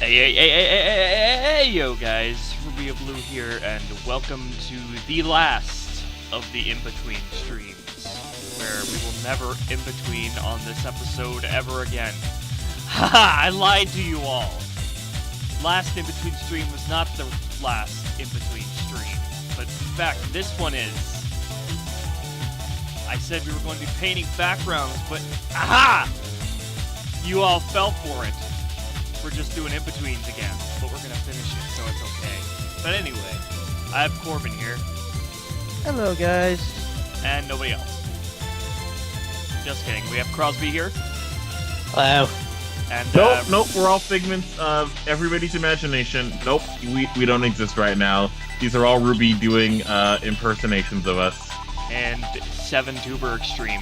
Hey, yo guys, Ruby of Blue here, and welcome to the last of the Inbetween streams, where we will never in-between on this episode ever again. Haha, I lied to you all! Last Inbetween stream was not the last Inbetween stream, but in fact, this one is. I said we were going to be painting backgrounds, but aha! You all fell for it. We're just doing in-betweens again, but we're gonna finish it, so it's okay. But anyway, I have Corbin here. Hello, guys. And nobody else. Just kidding. We have Crosby here. Hello. And Nope, we're all figments of everybody's imagination. Nope, we don't exist right now. These are all Ruby doing impersonations of us. And 7Tuber Extreme.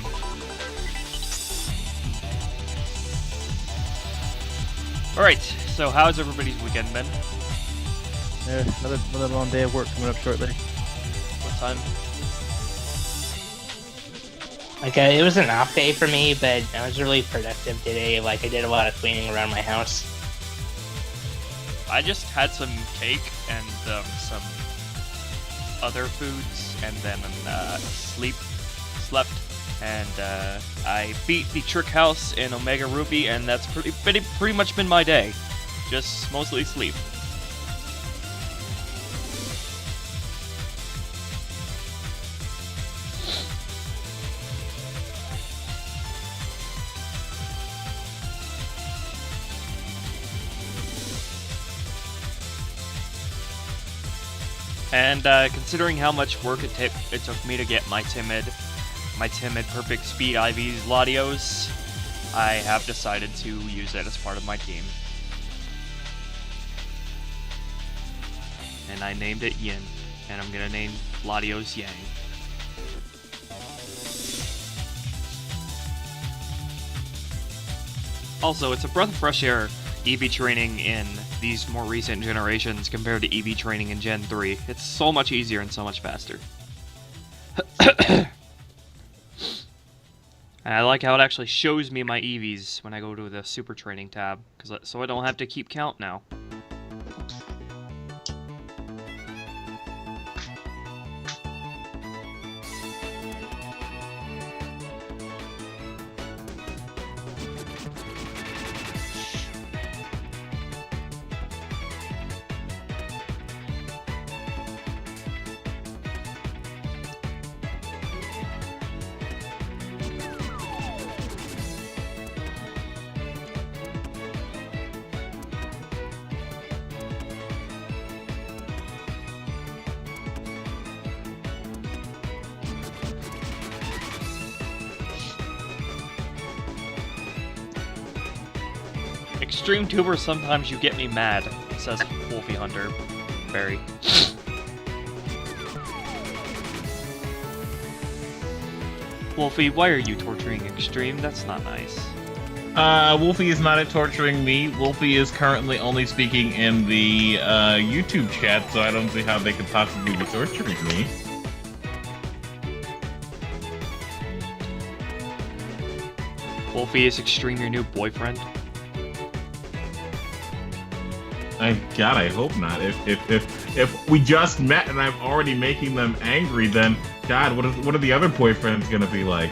Alright, so how's everybody's weekend been? Another long day of work coming up shortly. What time? Okay, it was an off day for me, but I was really productive today. Like, I did a lot of cleaning around my house. I just had some cake and some other foods, and then slept, and I beat the Trick House in Omega Ruby, and that's pretty much been my day. Just mostly sleep. And considering how much work it took me to get my timid perfect speed IVs Latios, I have decided to use it as part of my team. And I named it Yin, and I'm gonna name Latios Yang. Also, it's a breath of fresh air EV training in these more recent generations compared to EV training in Gen 3. It's so much easier and so much faster. And I like how it actually shows me my EVs when I go to the Super Training tab, so I don't have to keep count now. XtremeTuber, sometimes you get me mad, says Wolfie Hunter. Barry. Wolfie, why are you torturing Extreme? That's not nice. Wolfie is not torturing me. Wolfie is currently only speaking in the YouTube chat, so I don't see how they could possibly be torturing me. Wolfie, is Extreme your new boyfriend? God, I hope not. If we just met and I'm already making them angry, then God, what are the other boyfriends gonna be like?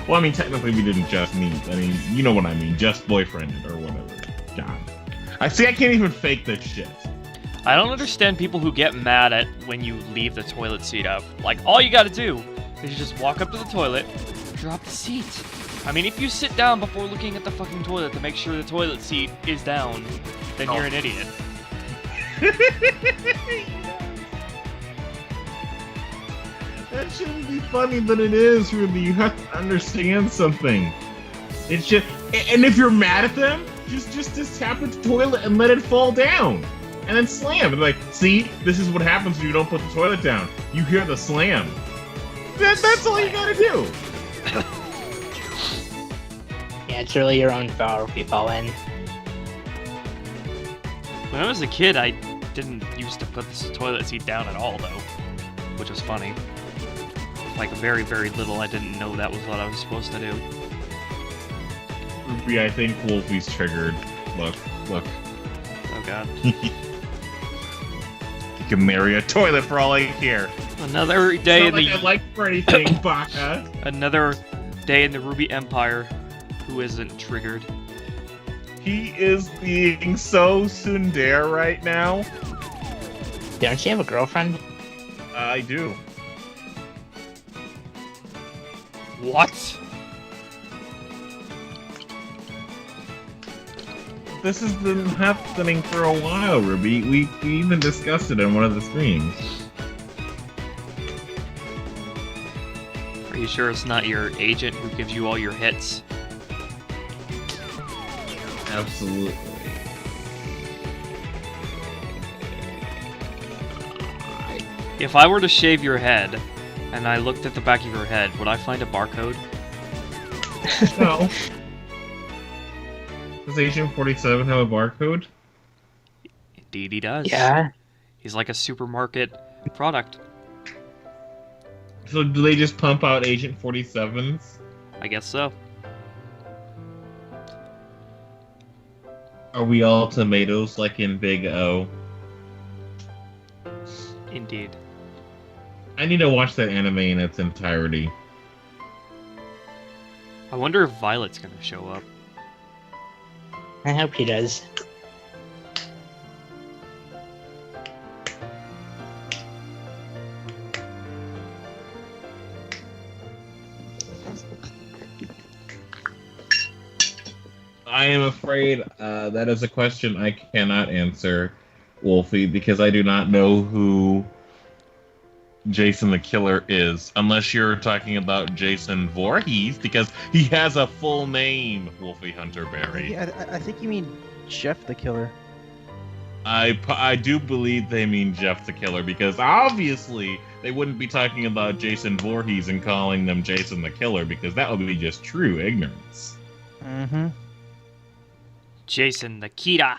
Well, I mean, technically we didn't just meet. I mean, you know what I mean, just boyfriended or whatever. God, I can't even fake this shit. I don't understand people who get mad at when you leave the toilet seat up. Like, all you gotta do is you just walk up to the toilet, drop the seat. I mean, if you sit down before looking at the fucking toilet to make sure the toilet seat is down, then you're an idiot. That shouldn't be funny, but it is, Ruby. You have to understand something. It's just, and if you're mad at them, just tap the toilet and let it fall down, and then slam. And like, see, this is what happens when you don't put the toilet down. You hear the slam. That's all you gotta do. Yeah, it's really your own fault if you fall in. When I was a kid, I didn't used to put the toilet seat down at all, though, which was funny. Like, very, very little, I didn't know that was what I was supposed to do. Ruby, I think Wolfie's triggered. Look. Oh god. You can marry a toilet for all I care. Another day in Not the like I like for anything, Baka. another day in the Ruby Empire. Who isn't triggered? He is being so tsundere right now. Don't you have a girlfriend? I do. What? This has been happening for a while, Ruby. We even discussed it in one of the streams. Are you sure it's not your agent who gives you all your hits? Absolutely. If I were to shave your head, and I looked at the back of your head, would I find a barcode? No. Does Agent 47 have a barcode? Indeed he does. Yeah. He's like a supermarket product. So do they just pump out Agent 47s? I guess so. Are we all tomatoes like in Big O? Indeed. I need to watch that anime in its entirety. I wonder if Violet's gonna show up. I hope he does. I am afraid that is a question I cannot answer, Wolfie, because I do not know who Jason the Killer is, unless you're talking about Jason Voorhees, because he has a full name, Wolfie Hunterberry. Yeah, I think you mean Jeff the Killer. I do believe they mean Jeff the Killer, because obviously they wouldn't be talking about Jason Voorhees and calling them Jason the Killer, because that would be just true ignorance. Mm-hmm. Jason the Kira.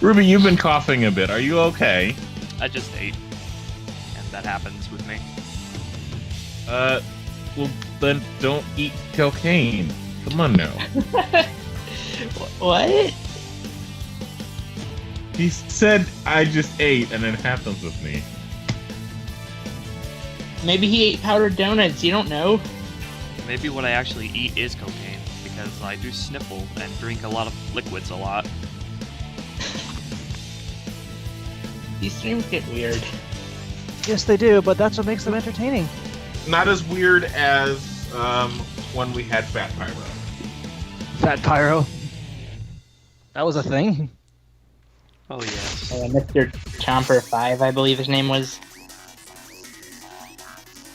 Ruby, you've been coughing a bit. Are you okay? I just ate. And that happens with me. Well, then don't eat cocaine. Come on now. What? He said, I just ate, and it happens with me. Maybe he ate powdered donuts, you don't know. Maybe what I actually eat is cocaine, because I do sniffle and drink a lot of liquids a lot. These streams get weird. Yes, they do, but that's what makes them entertaining. Not as weird as when we had Fat Pyro. Fat Pyro. That was a thing. Oh yes. Mr. Chomper 5, I believe his name was.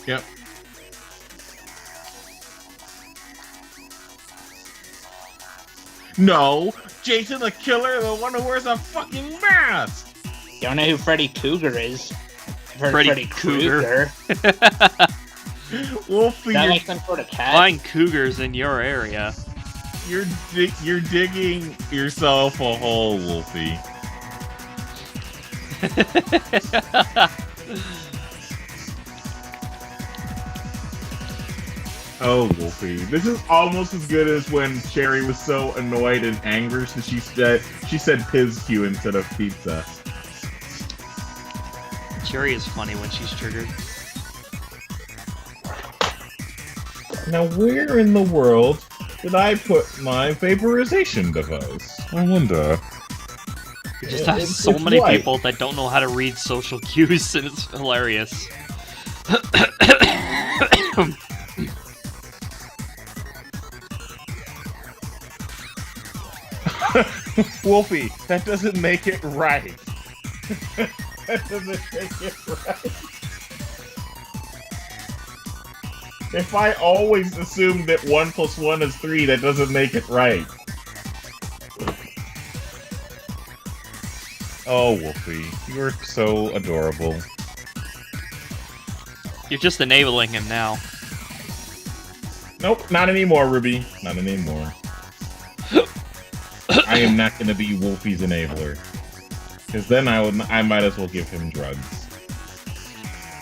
Yep. No! Jason the Killer, the one who wears a fucking mask! You don't know who Freddy Cougar is? I've heard Freddy Krueger. Wolfie, Is that like some sort of cat? Flying cougars in your area. you're digging yourself a hole, Wolfie. Oh, Wolfie. This is almost as good as when Cherry was so annoyed and angry that she said Pizq instead of pizza. Cherry is funny when she's triggered. Now, where in the world did I put my vaporization device? I wonder. You just have so It's many white. people that don't know how to read social cues, and it's hilarious. Wolfie, that doesn't make it right. That doesn't make it right. If I always assume that 1 + 1 is 3, that doesn't make it right. Oh, Wolfie, you're so adorable. You're just enabling him now. Nope, not anymore, Ruby. Not anymore. I am not going to be Wolfie's enabler. Because then I might as well give him drugs.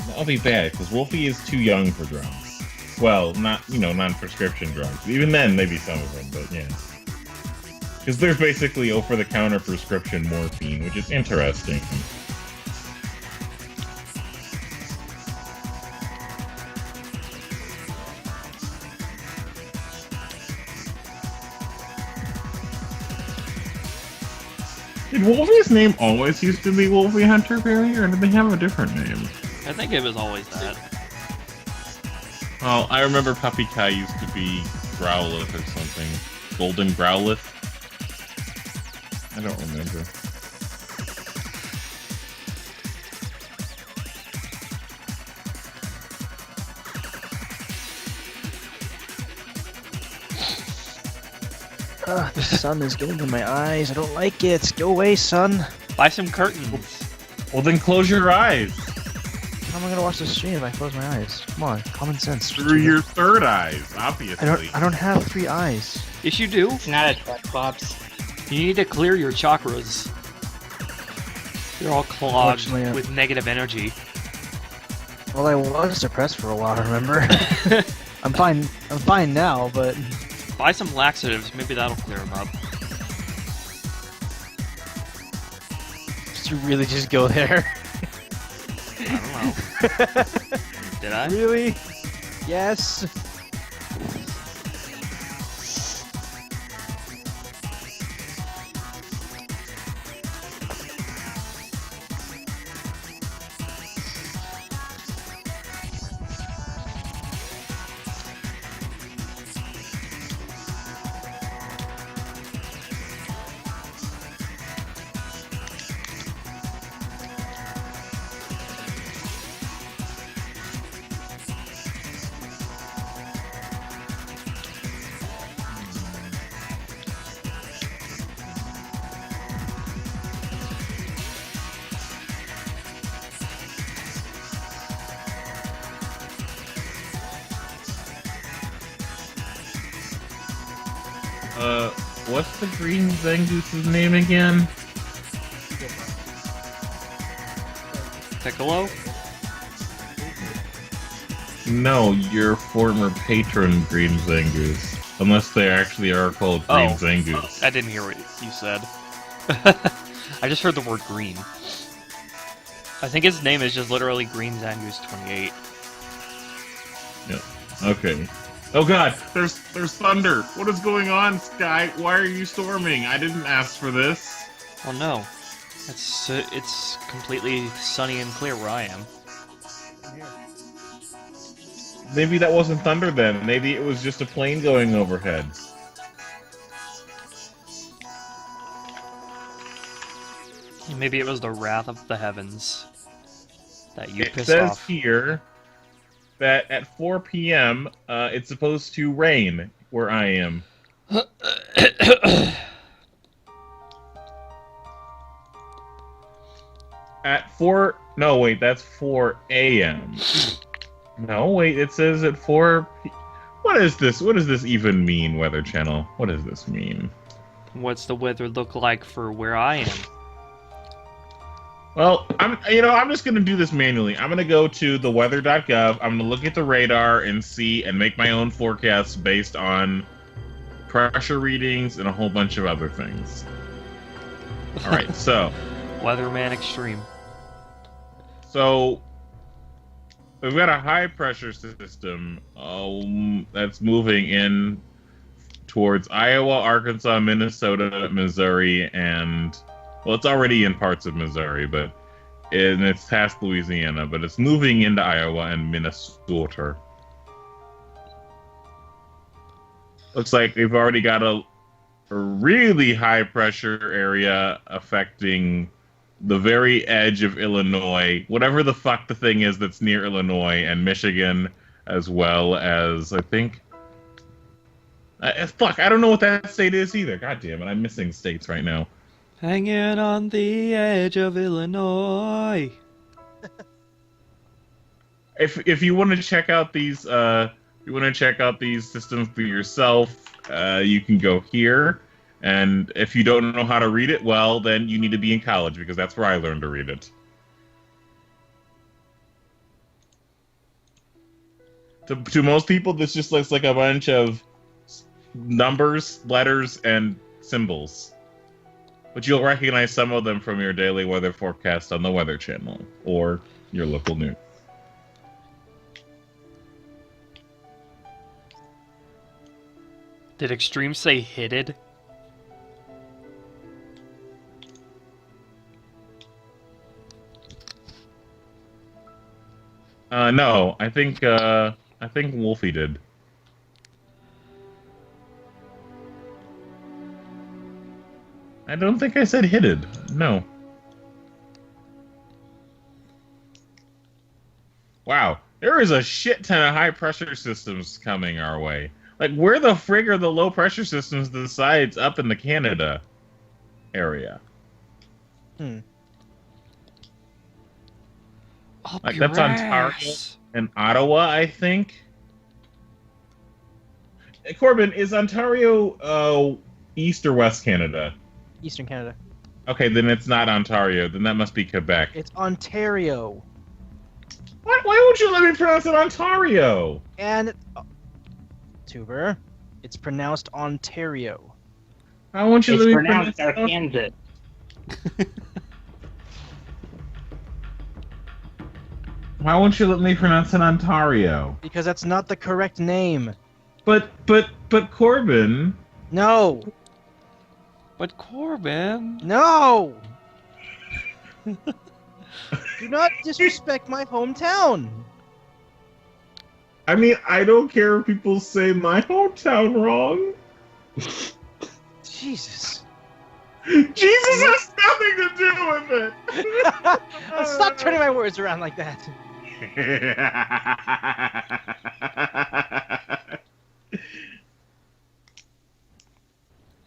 That'll be bad, because Wolfie is too young for drugs. Well, not, non-prescription drugs. Even then, maybe some of them, but yeah. Because there's basically over-the-counter prescription morphine, which is interesting. Did Wolfie's name always used to be Wolfie Hunter Berry, or did they have a different name? I think it was always that. Oh, I remember Puppy Kai used to be Growlithe or something. Golden Growlithe? I don't remember. The sun is getting in my eyes. I don't like it. Go away, sun. Buy some curtains. Well, then close your eyes. How am I gonna watch the stream if I close my eyes? Come on, common sense. Through your third eyes, obviously. I don't have 3 eyes. Yes, you do. It's not a Triceratops. You need to clear your chakras. They're all clogged Unfortunately, with negative energy. Well, I was depressed for a while. Remember? I'm fine. I'm fine now, but Buy some laxatives. Maybe that'll clear them up. did you really just go there? I don't know. Did I? Really? Yes. What's the green Zangoose's name again? Piccolo? No, your former patron Green Zangoose. Unless they actually are called Green Zangoose. I didn't hear what you said. I just heard the word green. I think his name is just literally Green Zangoose 28. Yeah. Okay. Oh god, there's thunder. What is going on, Sky? Why are you storming? I didn't ask for this. Oh no. It's completely sunny and clear where I am. Maybe that wasn't thunder then. Maybe it was just a plane going overhead. Maybe it was the wrath of the heavens that you It pissed says off. here that at 4 p.m. It's supposed to rain where I am. At 4... No, wait, that's 4 a.m. No, wait, it says at 4 p... What is this? What does this even mean, Weather Channel? What does this mean? What's the weather look like for where I am? Well, I'm just gonna do this manually. I'm gonna go to the weather.gov. I'm gonna look at the radar and see and make my own forecasts based on pressure readings and a whole bunch of other things. All right, so Weatherman Extreme. So we've got a high pressure system that's moving in towards Iowa, Arkansas, Minnesota, Missouri, and well, it's already in parts of Missouri, and it's past Louisiana, but it's moving into Iowa and Minnesota. Looks like they've already got a really high pressure area affecting the very edge of Illinois, whatever the fuck the thing is that's near Illinois, and Michigan, as well as, I think... fuck, I don't know what that state is either. God damn it, I'm missing states right now. Hanging on the edge of Illinois. If you want to check out these systems for yourself, you can go here. And if you don't know how to read it, well, then you need to be in college, because that's where I learned to read it. To most people, this just looks like a bunch of numbers, letters, and symbols. But you'll recognize some of them from your daily weather forecast on the Weather Channel, or your local news. Did Extreme say hitted? No, I think Wolfie did. I don't think I said hitted. No. Wow, there is a shit ton of high pressure systems coming our way. Like, where the frig are the low pressure systems besides up in the Canada area? Up Like, your that's Ontario ass. and Ottawa, I think. Corbin, is Ontario East or West Canada? Eastern Canada. Okay, then it's not Ontario. Then that must be Quebec. It's Ontario. Why won't you let me pronounce it Ontario? And Tuber, it's pronounced Ontario. Why won't you It's let me pronounced pronounce it? Arkansas. Why won't you let me pronounce it Ontario? Because that's not the correct name. But Corbin. No! But Corbin. No! Do not disrespect my hometown! I mean, I don't care if people say my hometown wrong. Jesus. Jesus has nothing to do with it. Stop turning my words around like that.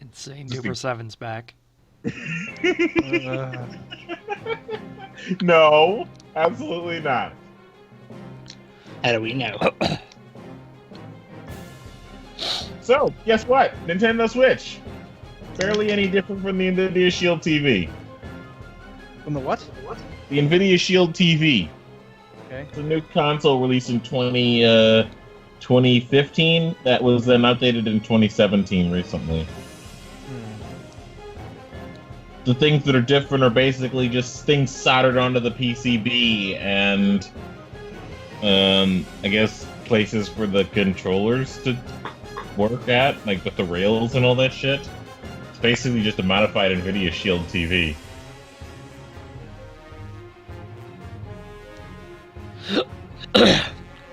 Insane Duper 7's back. No, absolutely not. How do we know? So, guess what? Nintendo Switch. Barely any different from the Nvidia Shield TV. From the what? The Nvidia Shield TV. Okay. It's a new console released in 2015 that was then updated in 2017 recently. The things that are different are basically just things soldered onto the PCB and I guess places for the controllers to work at, like with the rails and all that shit. It's basically just a modified Nvidia Shield TV.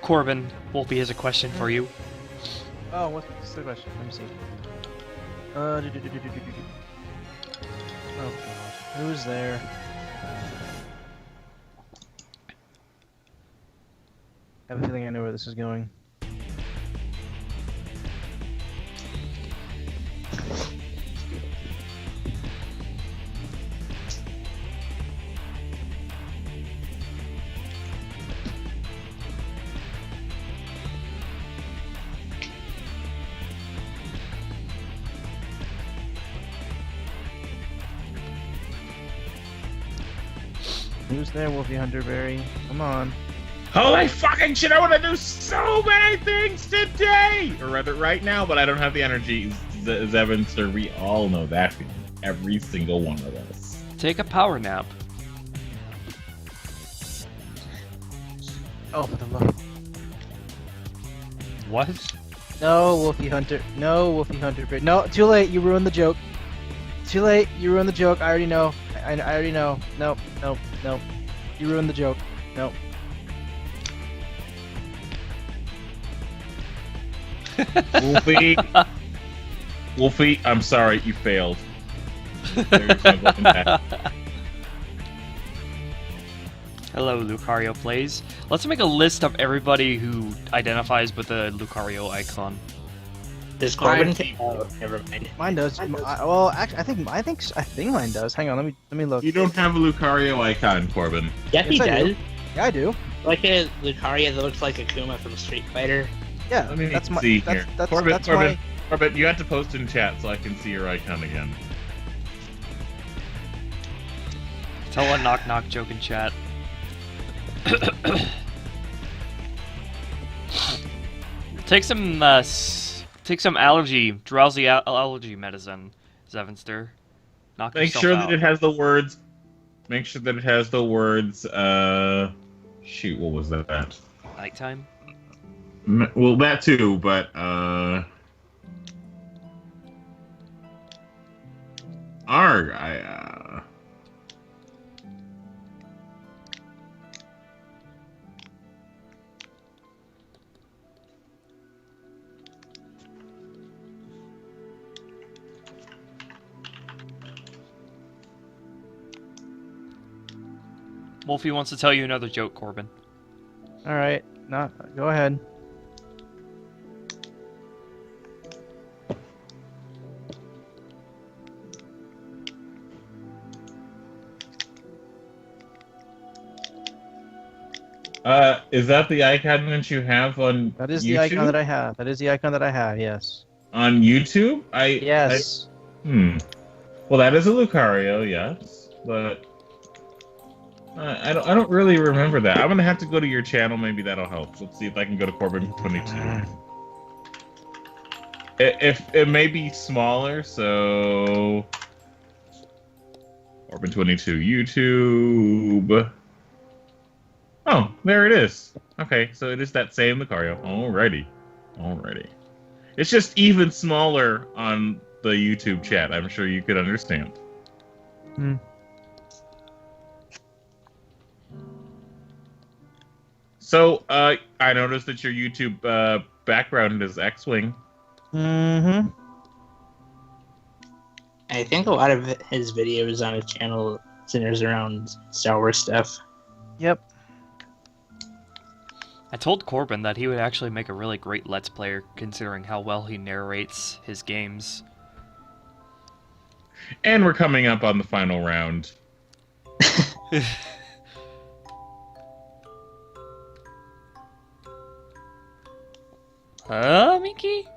Corbin, Wolfie has a question for you. Oh, what's the question? Let me see. Oh god. Who's there? I have a feeling I know where this is going. Who's there, Wolfie Hunterberry? Come on. Holy fucking shit, I want to do so many things today! Or rather, right now, but I don't have the energy. Zevin, sir, we all know that feeling. Every single one of us. Take a power nap. Oh, for the love. What? No, Wolfie Hunter. No, Wolfie Hunterberry. No, too late. You ruined the joke. Too late. You ruined the joke. I already know. I already know. Nope. Nope. Nope. You ruined the joke. Nope. Wolfie. Wolfie, I'm sorry, you failed. There's my welcome back. Hello, Lucario Plays. Let's make a list of everybody who identifies with the Lucario icon. Does Corbin take? Oh, never mind. Mine does. Well, actually, I think mine does. Hang on. Let me look. You don't have a Lucario icon, Corbin. Yeah, he Yes, I do. does. Yeah, I do. Like a Lucario that looks like Akuma from Street Fighter. Yeah, Let me that's my. see That's, here. that's, Corbin, that's Corbin. my. But you have to post in chat so I can see your icon again. Tell a knock knock joke in chat. Take some drowsy allergy medicine, Zevenster. Make sure that it has the words. Make sure that it has the words. Shoot, what was that? Nighttime. Well, that too, but Wolfie wants to tell you another joke, Corbin. All right, go ahead. is that the icon that you have on? That is YouTube? the icon that I have. That is the icon that I have. Yes. On YouTube, Yes. Well, that is a Lucario, yes, but I don't really remember that. I'm gonna have to go to your channel. Maybe that'll help. Let's see if I can go to Corbin 22. If it may be smaller, so Corbin 22 YouTube. Oh, there it is. Okay, so it is that same Lucario. Alrighty. It's just even smaller on the YouTube chat. I'm sure you could understand. So, I noticed that your YouTube background is X-Wing. I think a lot of his videos on his channel centers around Star Wars stuff. Yep. I told Corbin that he would actually make a really great Let's Player, considering how well he narrates his games. And we're coming up on the final round. Huh, Miki?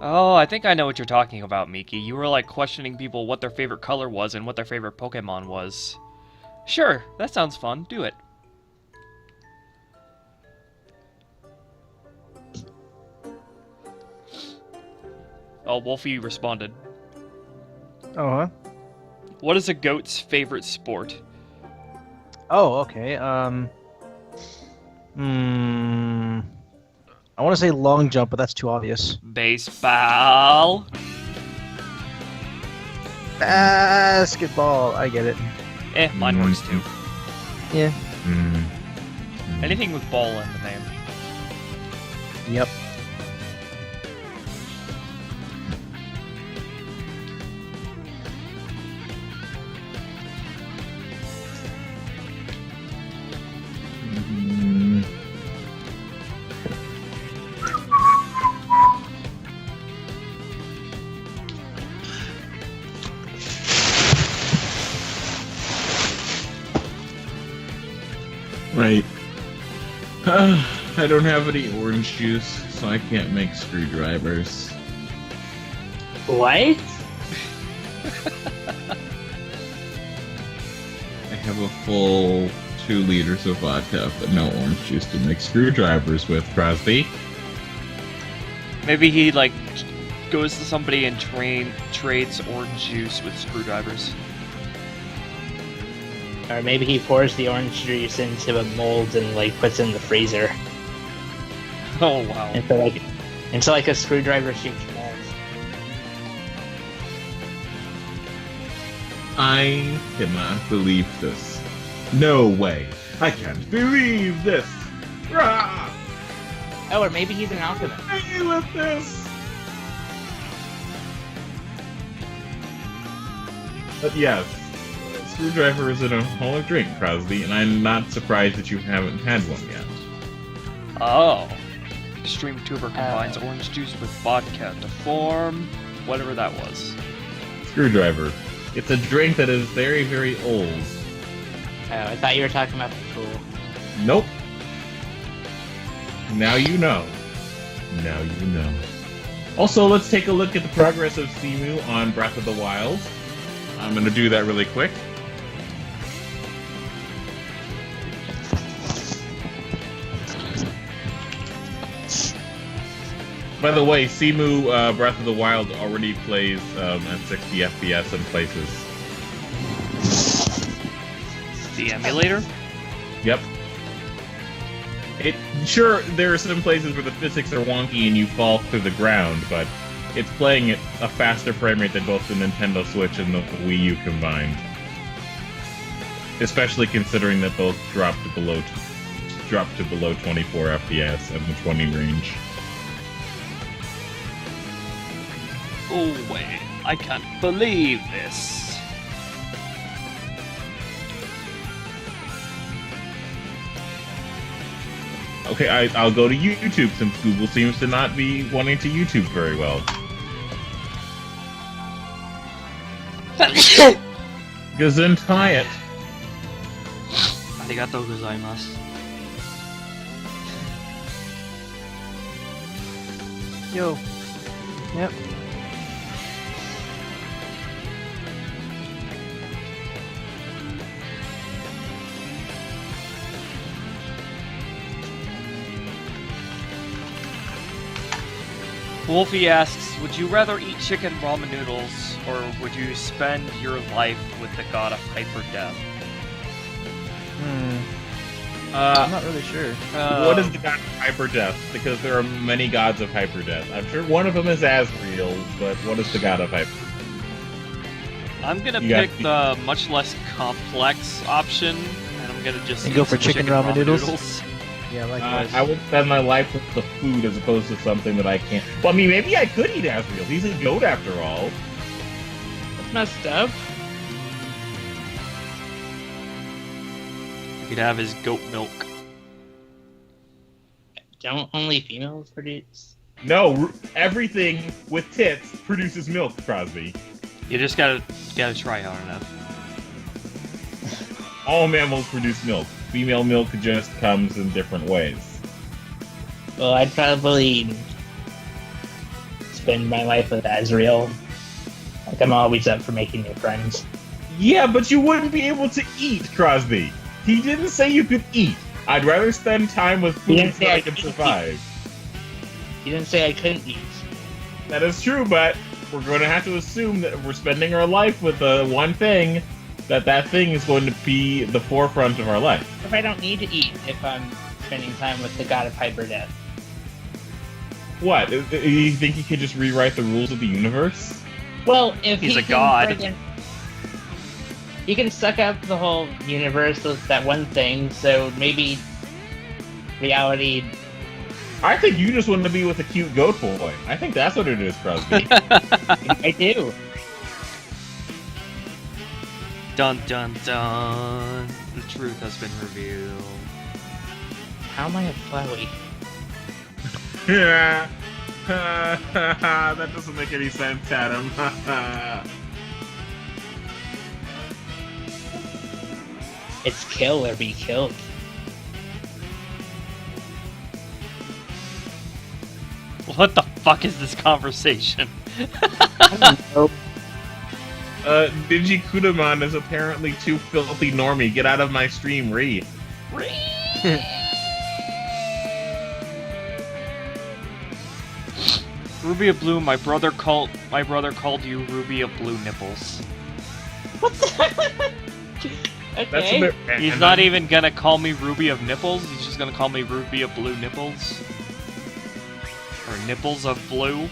Oh, I think I know what you're talking about, Miki. You were like questioning people what their favorite color was and what their favorite Pokemon was. Sure, that sounds fun. Do it. Oh, Wolfie responded. Oh, huh? What is a goat's favorite sport? Oh, okay. I want to say long jump, but that's too obvious. Baseball. Basketball. I get it. Mine works too. Yeah. Anything with ball in the name. Yep. Right. I don't have any orange juice, so I can't make screwdrivers. What? I have a full 2 liters of vodka, but no orange juice to make screwdrivers with, Crosby. Maybe he, like, goes to somebody and trades orange juice with screwdrivers. Or maybe he pours the orange juice into a mold and like puts it in the freezer. Oh wow. Into like a screwdriver shaped mold. I cannot believe this. No way. I can't believe this. Rah! Oh, or maybe he's an alchemist. Hey with this. But yes, screwdriver is an alcoholic drink, Crosby, and I'm not surprised that you haven't had one yet. Oh. XtremeTuber combines orange juice with vodka to form whatever that was. Screwdriver. It's a drink that is very, very old. Oh, I thought you were talking about the pool. Nope. Now you know. Now you know. Also, let's take a look at the progress of Simu on Breath of the Wild. I'm going to do that really quick. By the way, Simu Breath of the Wild already plays at 60 FPS in places. The emulator? Yep. Sure, there are some places where the physics are wonky and you fall through the ground, but it's playing at a faster frame rate than both the Nintendo Switch and the Wii U combined. Especially considering that both dropped to below 24 FPS and the 20 range. Oh, wait. I can't believe this. Okay, I'll go to YouTube since Google seems to not be wanting to YouTube very well. Gesundheit. Arigatou gozaimasu. Yo. Yep. Wolfie asks, would you rather eat chicken ramen noodles, or would you spend your life with the god of hyper death? I'm not really sure. What is the god of hyper death? Because there are many gods of hyper death. I'm sure one of them is Asriel, but what is the god of hyper? I'm gonna pick the much less complex option, and I'm gonna just go for chicken ramen noodles? Yeah, likewise. I would spend my life with the food as opposed to something that I can't. Well, I mean, maybe I could eat Asriel. He's a goat after all. That's messed up. You could have his goat milk. Don't only females produce? No, everything with tits produces milk, Crosby. You just gotta try hard enough. All mammals produce milk. Female milk just comes in different ways. Well, I'd probably spend my life with Asriel. Like, I'm always up for making new friends. Yeah, but you wouldn't be able to eat, Crosby. He didn't say you could eat. I'd rather spend time with food so I can survive. He didn't say I couldn't eat. That is true, but we're going to have to assume that if we're spending our life with one thing, that thing is going to be the forefront of our life. If I don't need to eat, if I'm spending time with the god of hyper death. What? You think he could just rewrite the rules of the universe? Well, if he's he a god. He can suck up the whole universe with that one thing, so maybe reality... I think you just want to be with a cute goat boy. I think that's what it is, Crosby. I do. Dun dun dun. The truth has been revealed. How am I a flowy? Yeah. That doesn't make any sense, Adam. It's kill or be killed. What the fuck is this conversation? I don't know. Digi Kudaman is apparently too filthy normie. Get out of my stream, Ree. Ruby of Blue, my brother called you Ruby of Blue Nipples. What the? Okay. He's not even gonna call me Ruby of Nipples, he's just gonna call me Ruby of Blue Nipples. Or Nipples of Blue.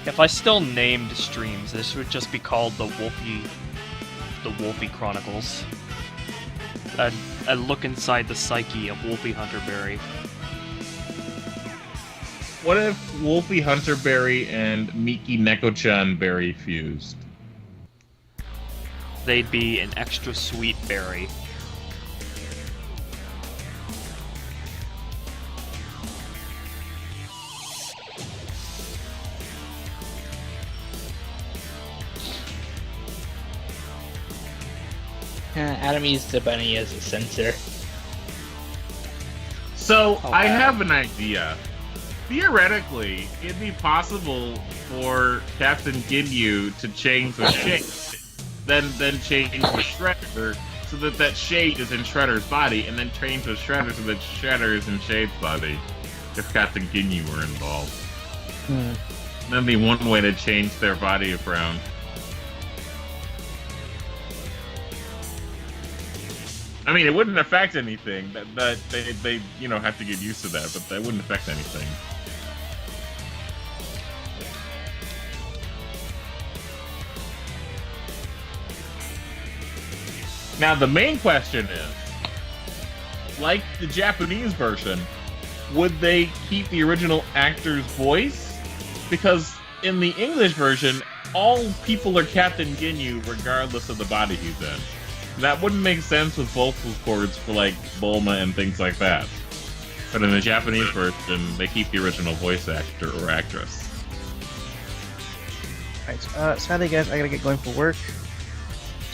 If I still named streams, this would just be called the Wolfie Chronicles. A look inside the psyche of Wolfie Hunterberry. What if Wolfie Hunterberry and Miki Neko-chan berry fused? They'd be an extra sweet berry. Adam used the bunny as a sensor. So Oh, I wow. have an idea. Theoretically, it'd be possible for Captain Ginyu to change with Shade, then change with Shredder, so that Shade is in Shredder's body, and then change with Shredder so that Shredder is in Shade's body. If Captain Ginyu were involved, that'd be one way to change their body around. I mean, it wouldn't affect anything. That they have to get used to that, but that wouldn't affect anything. Now, the main question is, like the Japanese version, would they keep the original actor's voice? Because in the English version, all people are Captain Ginyu regardless of the body he's in. That wouldn't make sense with vocal cords for, like, Bulma and things like that. But in the Japanese version, they keep the original voice actor or actress. Alright, sadly guys, I gotta get going for work.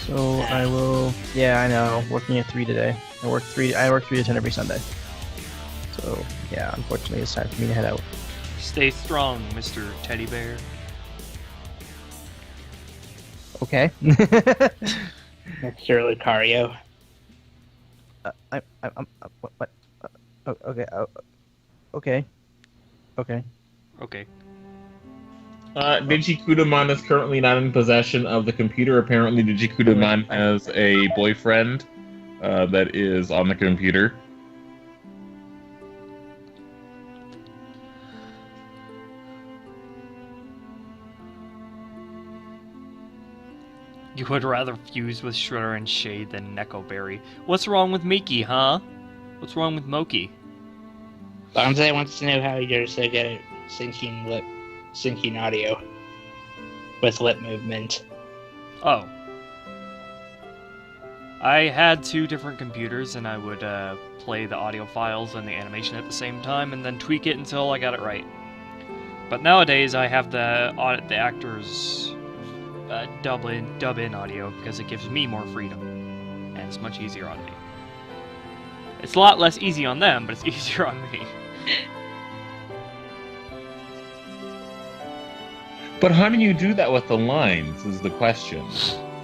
So I will... Yeah, I know. Working at 3 today. I work 3 to 10 every Sunday. So, yeah, unfortunately it's time for me to head out. Stay strong, Mr. Teddy Bear. Okay. Mr. Lucario. What? Okay. Okay. Okay. Okay. Digikudaman is currently not in possession of the computer. Apparently, Digikudaman has a boyfriend that is on the computer. You would rather fuse with Shredder and Shade than Neko Berry. What's wrong with Miki, huh? What's wrong with Moki? Bonsai wants to know how you're so good at syncing audio with lip movement. Oh. I had 2 different computers, and I would play the audio files and the animation at the same time, and then tweak it until I got it right. But nowadays, I have the actors dub in audio because it gives me more freedom, and it's much easier on me. It's a lot less easy on them, but it's easier on me. But how do you do that with the lines, is the question.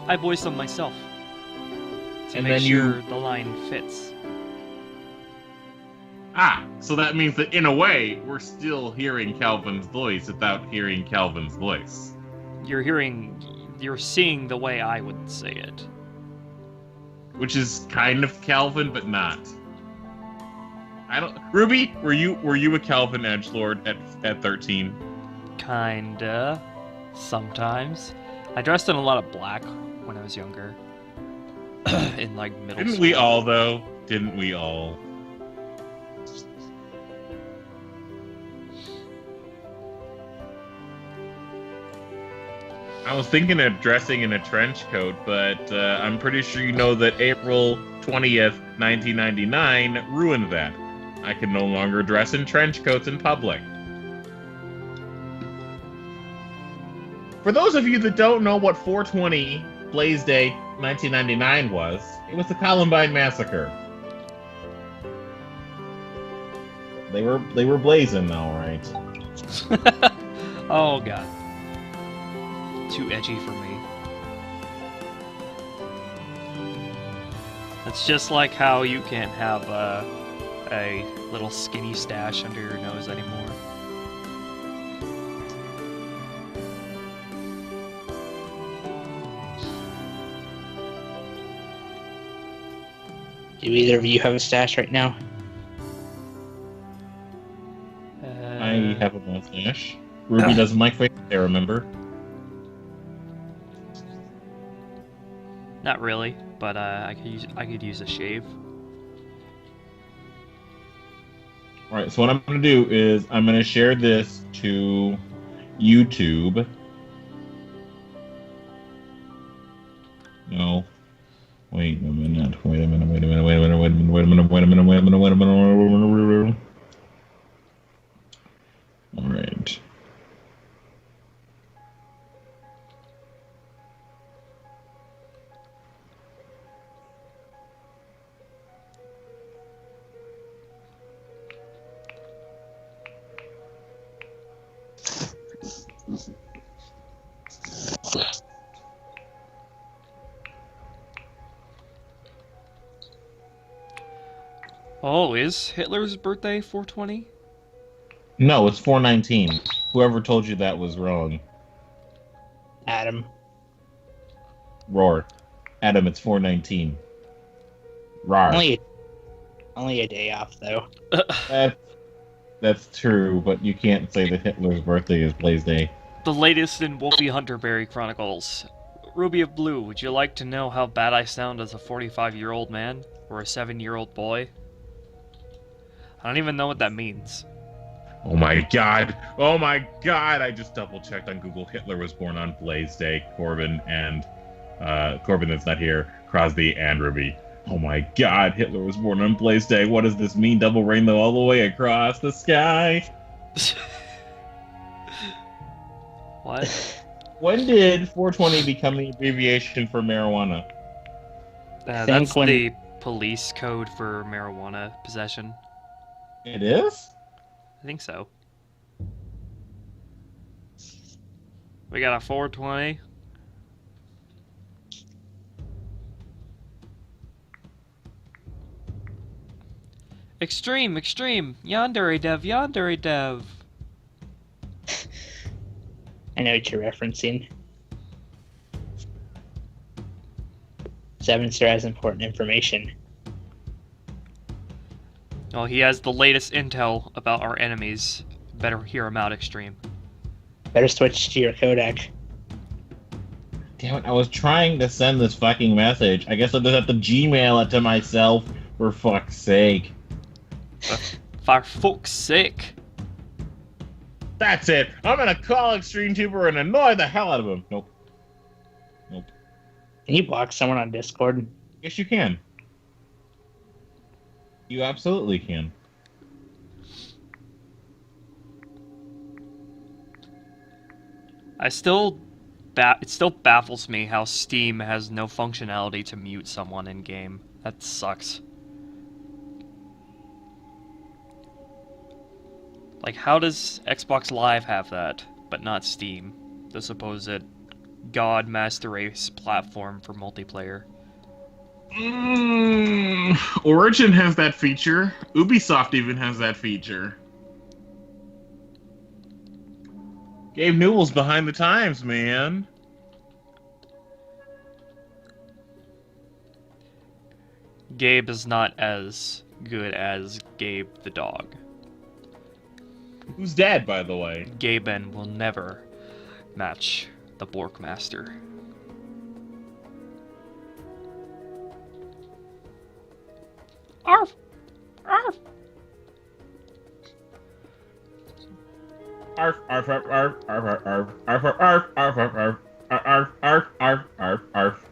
I voice them myself to And make then sure the line fits. So that means that in a way, we're still hearing Calvin's voice without hearing Calvin's voice. You're seeing the way I would say it. Which is kind of Calvin, but not. Ruby, were you a Calvin edgelord at 13? Kinda. Sometimes. I dressed in a lot of black when I was younger. In like middle school. Didn't we all though? Didn't we all? I was thinking of dressing in a trench coat, but I'm pretty sure you know that April 20th, 1999 ruined that. I can no longer dress in trench coats in public. For those of you that don't know what 420 Blaze Day 1999 was, it was the Columbine Massacre. They were blazing, all right. Oh god. Too edgy for me. It's just like how you can't have a little skinny stash under your nose anymore. Do either of you have a stash right now? I have a mustache. Ruby doesn't like fake hair, remember? Not really, but I could use a shave. Alright, so what I'm going to do is I'm going to share this to YouTube. No. Wait a minute. Alright. Oh, is Hitler's birthday 420? No, it's 419. Whoever told you that was wrong. Adam. Roar. Adam, it's 419. Rar. Only a day off, though. That's true, but you can't say that Hitler's birthday is Blaze Day. The latest in Wolfie Hunterberry Chronicles. Ruby of Blue, would you like to know how bad I sound as a 45-year-old man? Or a 7-year-old boy? I don't even know what that means. Oh my god. Oh my god. I just double checked on Google. Hitler was born on Blaze Day. Corbin that's not here. Crosby and Ruby. Oh my god. Hitler was born on Blaze Day. What does this mean? Double rainbow all the way across the sky. What? When did 420 become the abbreviation for marijuana? That's the police code for marijuana possession. It is? I think so. We got a 420. Extreme, yandere dev. I know what you're referencing. Sevenster has important information. Oh, he has the latest intel about our enemies. Better hear him out, Extreme. Better switch to your codec. Damn it, I was trying to send this fucking message. I guess I'll just have to Gmail it to myself, for fuck's sake. For fuck's sake. That's it! I'm gonna call XtremeTuber and annoy the hell out of him! Nope. Can you block someone on Discord? Yes, you can. You absolutely can. It still baffles me how Steam has no functionality to mute someone in game. That sucks. Like, how does Xbox Live have that, but not Steam, the supposed God Master Race platform for multiplayer? Origin has that feature. Ubisoft even has that feature. Gabe Newell's behind the times, man. Gabe is not as good as Gabe the dog. Who's dead, by the way? Gaben will never match the Borkmaster. Arf! Arf! Arf, arf, arf, arf, arf, arf, arf, arf, arf, arf, arf, arf, arf, arf, arf, arf.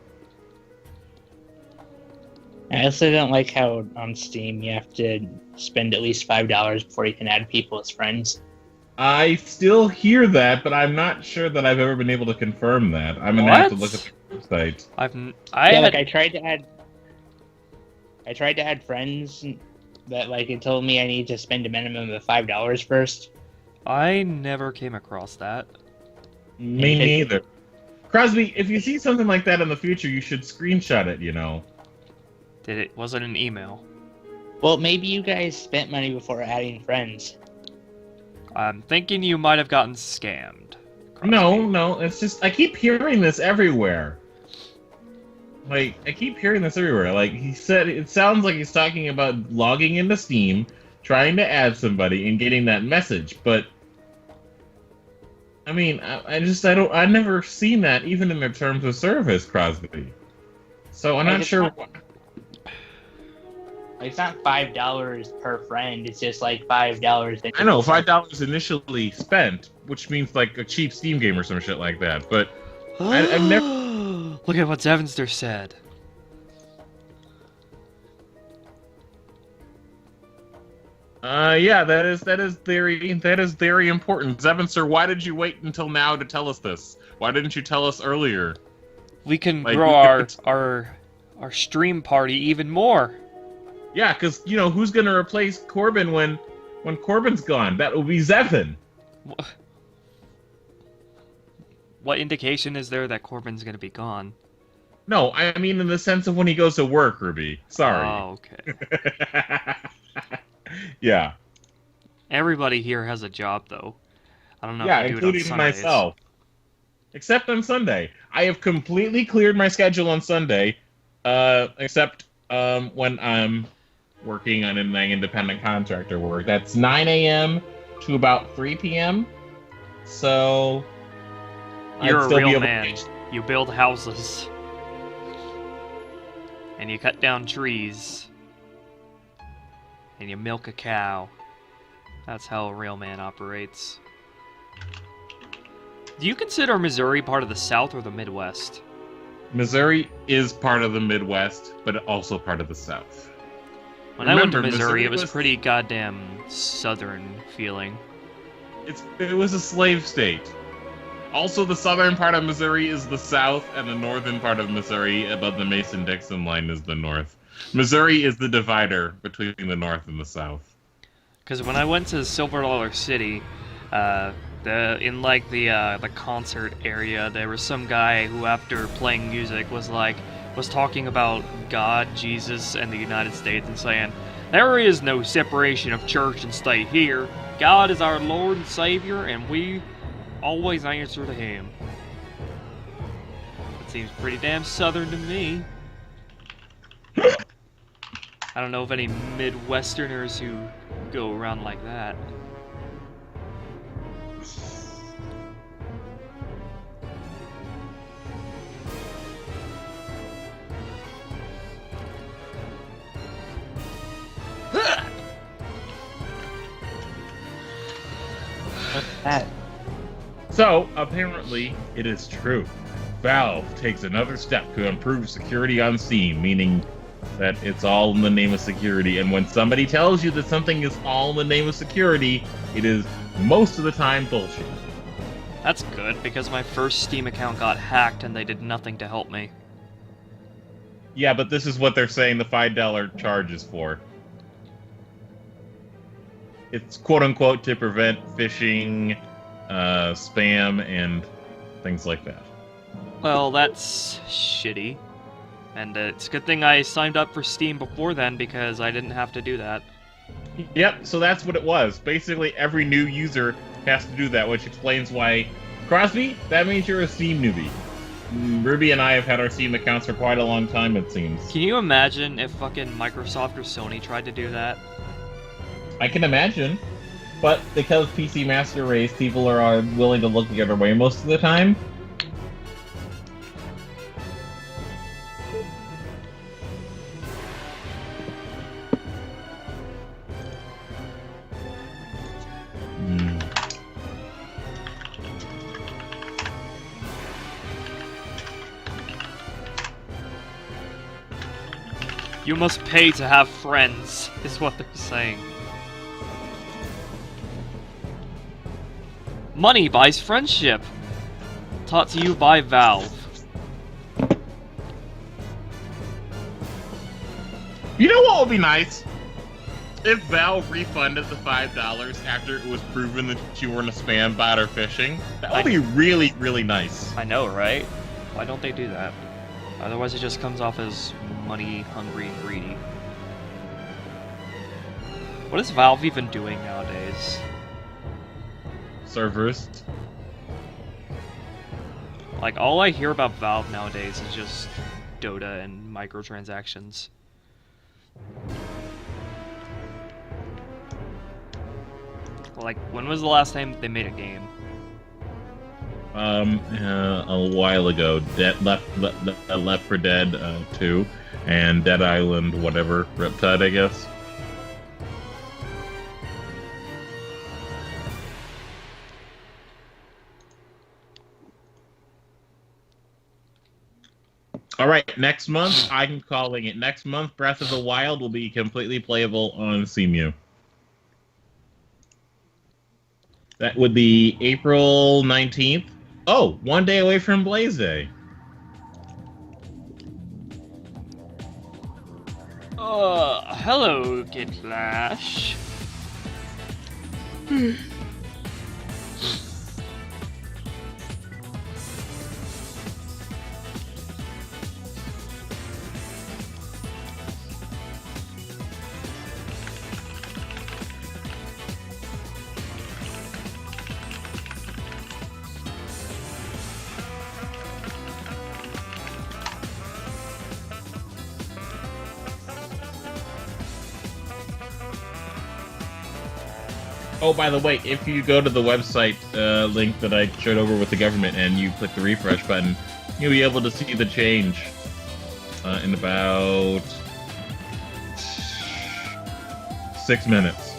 I also don't like how on Steam you have to spend at least $5 before you can add people as friends. I still hear that, but I'm not sure that I've ever been able to confirm that. I'm gonna have to look at the website. I tried to add friends, but like it told me I need to spend a minimum of $5 first. I never came across that. Me neither. Crosby, if you see something like that in the future, you should screenshot it, you know. Was it an email? Well, maybe you guys spent money before adding friends. I'm thinking you might have gotten scammed. Crosby. No, it's just, I keep hearing this everywhere. Like, I keep hearing this everywhere. Like, he said, it sounds like he's talking about logging into Steam, trying to add somebody, and getting that message, but... I mean, I've never seen that, even in their terms of service, Crosby. So I'm not sure... It's not $5 per friend, it's just like $5 I know, $5 initially spent, which means like a cheap Steam game or some shit like that, but I've never... Look at what Zevenster said. Yeah, that is very important. Zevenster, why did you wait until now to tell us this? Why didn't you tell us earlier? We can grow our stream party even more. Yeah, because, you know, who's going to replace Corbin when Corbin's gone? That will be Zevin. What indication is there that Corbin's going to be gone? No, I mean in the sense of when he goes to work, Ruby. Sorry. Oh, okay. Yeah. Everybody here has a job, though. I don't know Yeah, if you do it on including Sundays. myself. Except on Sunday. I have completely cleared my schedule on Sunday, except when I'm working on my independent contractor work. That's 9 a.m. to about 3 p.m. So You're I'd a still be real able man. to... You build houses. And you cut down trees. And you milk a cow. That's how a real man operates. Do you consider Missouri part of the South or the Midwest? Missouri is part of the Midwest, but also part of the South. When I went to Remember, Missouri, it was was- pretty goddamn southern feeling. It was a slave state. Also, the southern part of Missouri is the South, and the northern part of Missouri, above the Mason-Dixon line, is the North. Missouri is the divider between the North and the South. Because when I went to Silver Dollar City, in the concert area, there was some guy who, after playing music, was talking about God, Jesus, and the United States, and saying, "There is no separation of church and state here. God is our Lord and Savior, and we always answer to Him." That seems pretty damn southern to me. I don't know of any Midwesterners who go around like that. What's that? So, apparently, it is true. Valve takes another step to improve security on Steam, meaning that it's all in the name of security, and when somebody tells you that something is all in the name of security, it is most of the time bullshit. That's good, because my first Steam account got hacked and they did nothing to help me. Yeah, but this is what they're saying the $5 charge is for. It's quote-unquote to prevent phishing, spam, and things like that. Well, that's shitty. And it's a good thing I signed up for Steam before then, because I didn't have to do that. Yep, so that's what it was. Basically, every new user has to do that, which explains why... Crosby, that means you're a Steam newbie. Ruby and I have had our Steam accounts for quite a long time, it seems. Can you imagine if fucking Microsoft or Sony tried to do that? I can imagine. But because PC Master Race, people are willing to look the other way most of the time. You must pay to have friends, is what they're saying. Money buys friendship. Taught to you by Valve. You know what would be nice? If Valve refunded the $5 after it was proven that you weren't a spam bot or phishing. That would be really, really nice. I know, right? Why don't they do that? Otherwise it just comes off as money hungry and greedy. What is Valve even doing nowadays? Servers. Like, all I hear about Valve nowadays is just Dota and microtransactions. Like, when was the last time they made a game? A while ago. Left 4 Dead 2 and Dead Island, whatever, Riptide, I guess. All right, next month, I'm calling it. Next month, Breath of the Wild will be completely playable on CMU. That would be April 19th. Oh, 1 day away from Blaze Day. Hello, Kid Flash. Oh, by the way, if you go to the website link that I showed over with the government and you click the refresh button, you'll be able to see the change in about 6 minutes.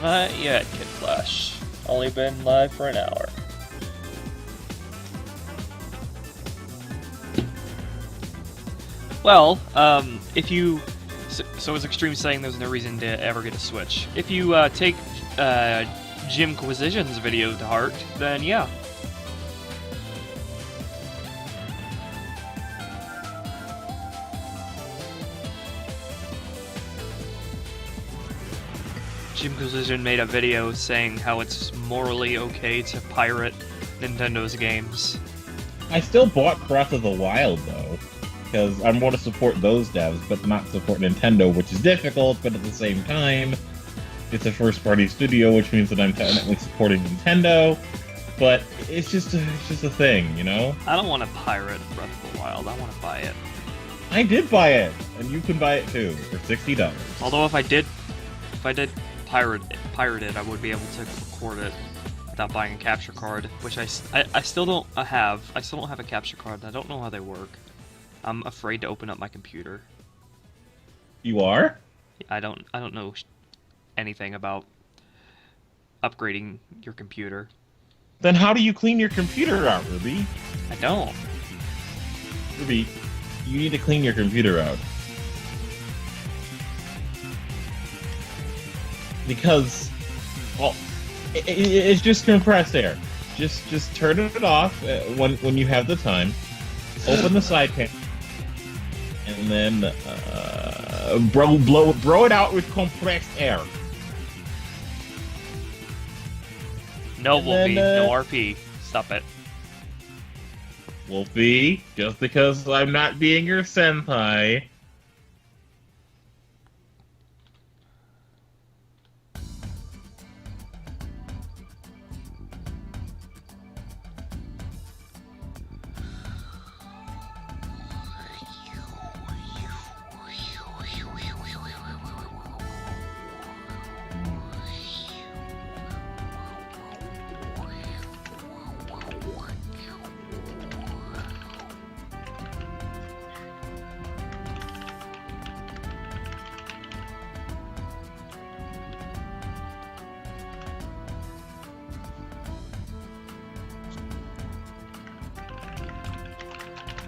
Not yet, Kid Flash. Only been live for an hour. Well, if you... So is Extreme saying there's no reason to ever get a Switch? If you take Jimquisition's video to heart, then yeah. Jimquisition made a video saying how it's morally okay to pirate Nintendo's games. I still bought Breath of the Wild, though, because I want to support those devs, but not support Nintendo, which is difficult, but at the same time, it's a first-party studio, which means that I'm technically supporting Nintendo, but it's just a thing, you know? I don't want to pirate Breath of the Wild, I want to buy it. I did buy it, and you can buy it too, for $60. Although if I did pirate it, I would be able to record it without buying a capture card, which I still don't have. I still don't have a capture card, and I don't know how they work. I'm afraid to open up my computer. You are? I don't know anything about upgrading your computer. Then how do you clean your computer out, Ruby? I don't. Ruby, you need to clean your computer out. Because, well, it's just compressed air. Just turn it off when you have the time. Open the side panel, and then blow it out with compressed air. No, Wolfie, no RP. Stop it. Wolfie, just because I'm not being your senpai.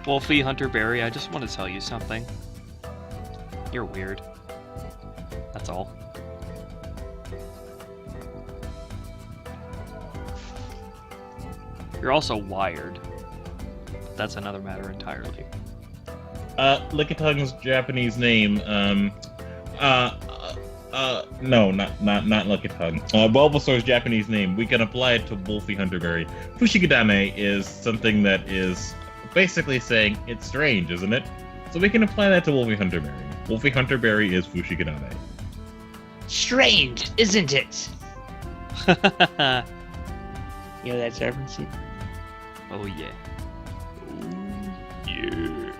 Wolfie, Hunter Berry, I just want to tell you something. You're weird. That's all. You're also wired. But that's another matter entirely. Lickitongue's Japanese name, no, not Lickitongue. Bulbasaur's Japanese name, we can apply it to Wolfie Hunterberry. Fushigadane is something that is basically saying it's strange, isn't it? So we can apply that to Wolfie Hunterberry. Wolfie Hunterberry is Fushigadane. Strange, isn't it? You know that reference? Oh yeah. Oh yeah.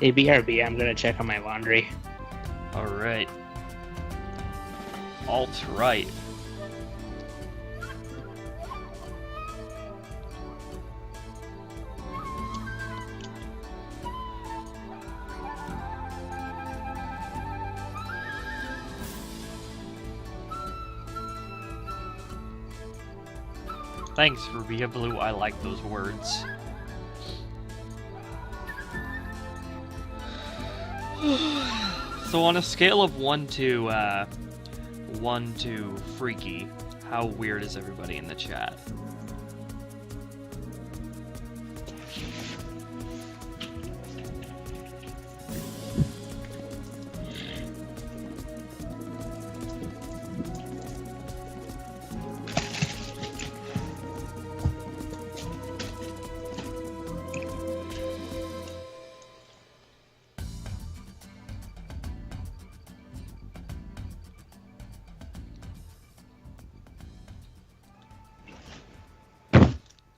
Hey, BRB, I'm gonna check on my laundry. Alright. Alt-right. Thanks, Rubia Blue, I like those words. So on a scale of 1 to freaky, how weird is everybody in the chat?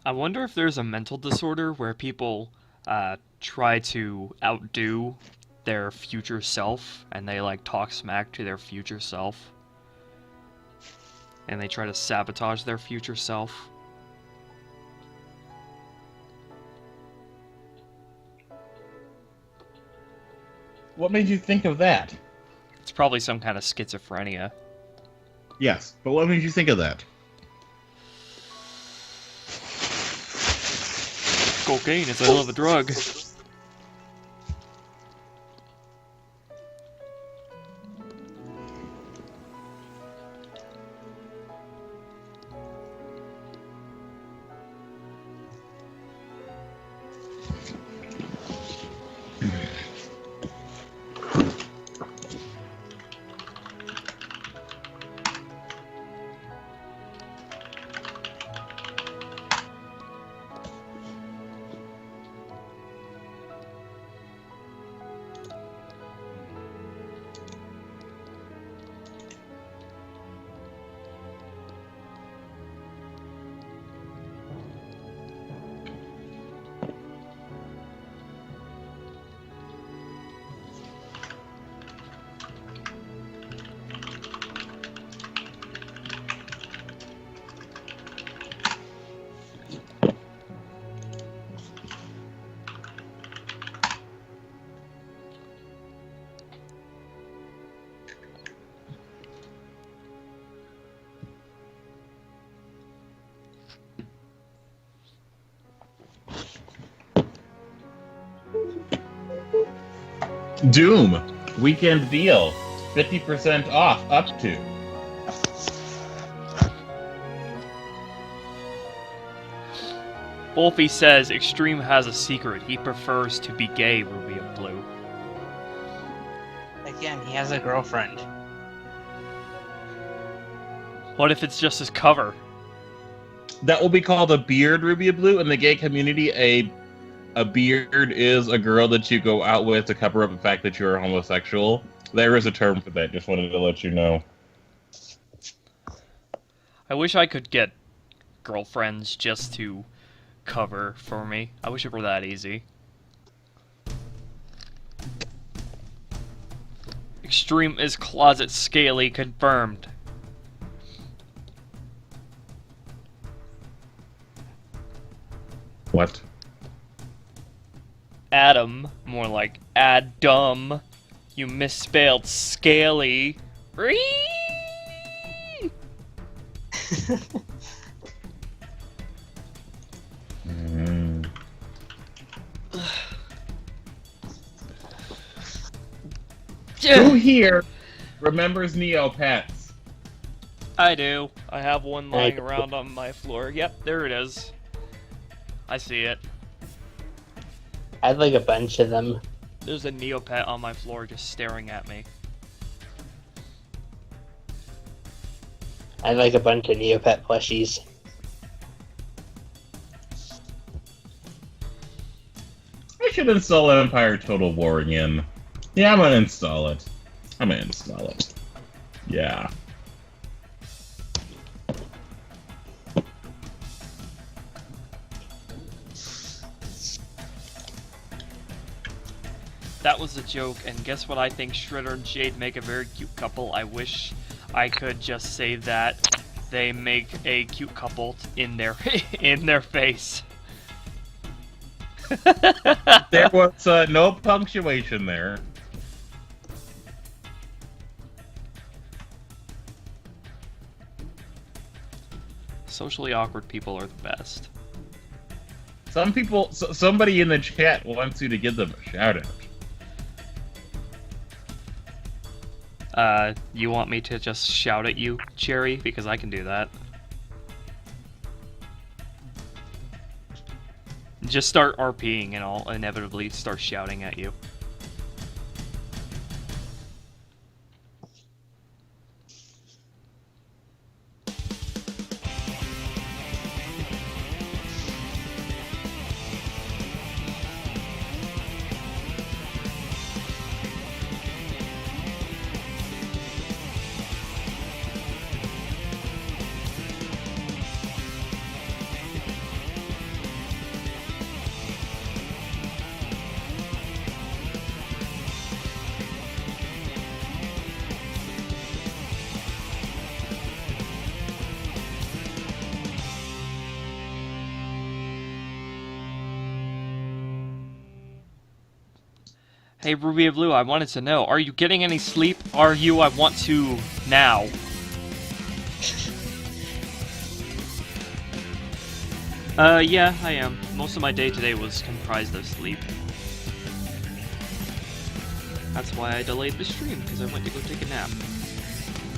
I wonder if there's a mental disorder where people try to outdo their future self, and they like talk smack to their future self, and they try to sabotage their future self. What made you think of that? It's probably some kind of schizophrenia. Yes, but what made you think of that? Cocaine is a hell of a drug. Doom weekend deal, 50% off up to. Wolfie says Extreme has a secret. He prefers to be gay, Ruby of Blue. Again, he has a girlfriend. What if it's just his cover? That will be called a beard, Ruby of Blue. In the gay community, a beard is a girl that you go out with to cover up the fact that you're homosexual. There is a term for that. Just wanted to let you know. I wish I could get girlfriends just to cover for me. I wish it were that easy. Extreme is closet scaly confirmed. What? Adam, more like Adam. You misspelled scaly. Who here remembers Neopets? I do. I have one lying around on my floor. Yep, there it is. I see it. I had like a bunch of them. There's a Neopet on my floor just staring at me. I had like a bunch of Neopet plushies. I should install Empire Total War again. Yeah, I'm gonna install it. Yeah. That was a joke, and guess what? I think Shredder and Jade make a very cute couple. I wish I could just say that they make a cute couple in their in their face. There was no punctuation there. Socially awkward people are the best. Somebody in the chat wants you to give them a shout out. You want me to just shout at you, Cherry? Because I can do that. Just start RPing and I'll inevitably start shouting at you. Hey, Ruby of Blue, I wanted to know, are you getting any sleep? Are you? I want to now. Yeah, I am. Most of my day today was comprised of sleep. That's why I delayed the stream, because I went to go take a nap.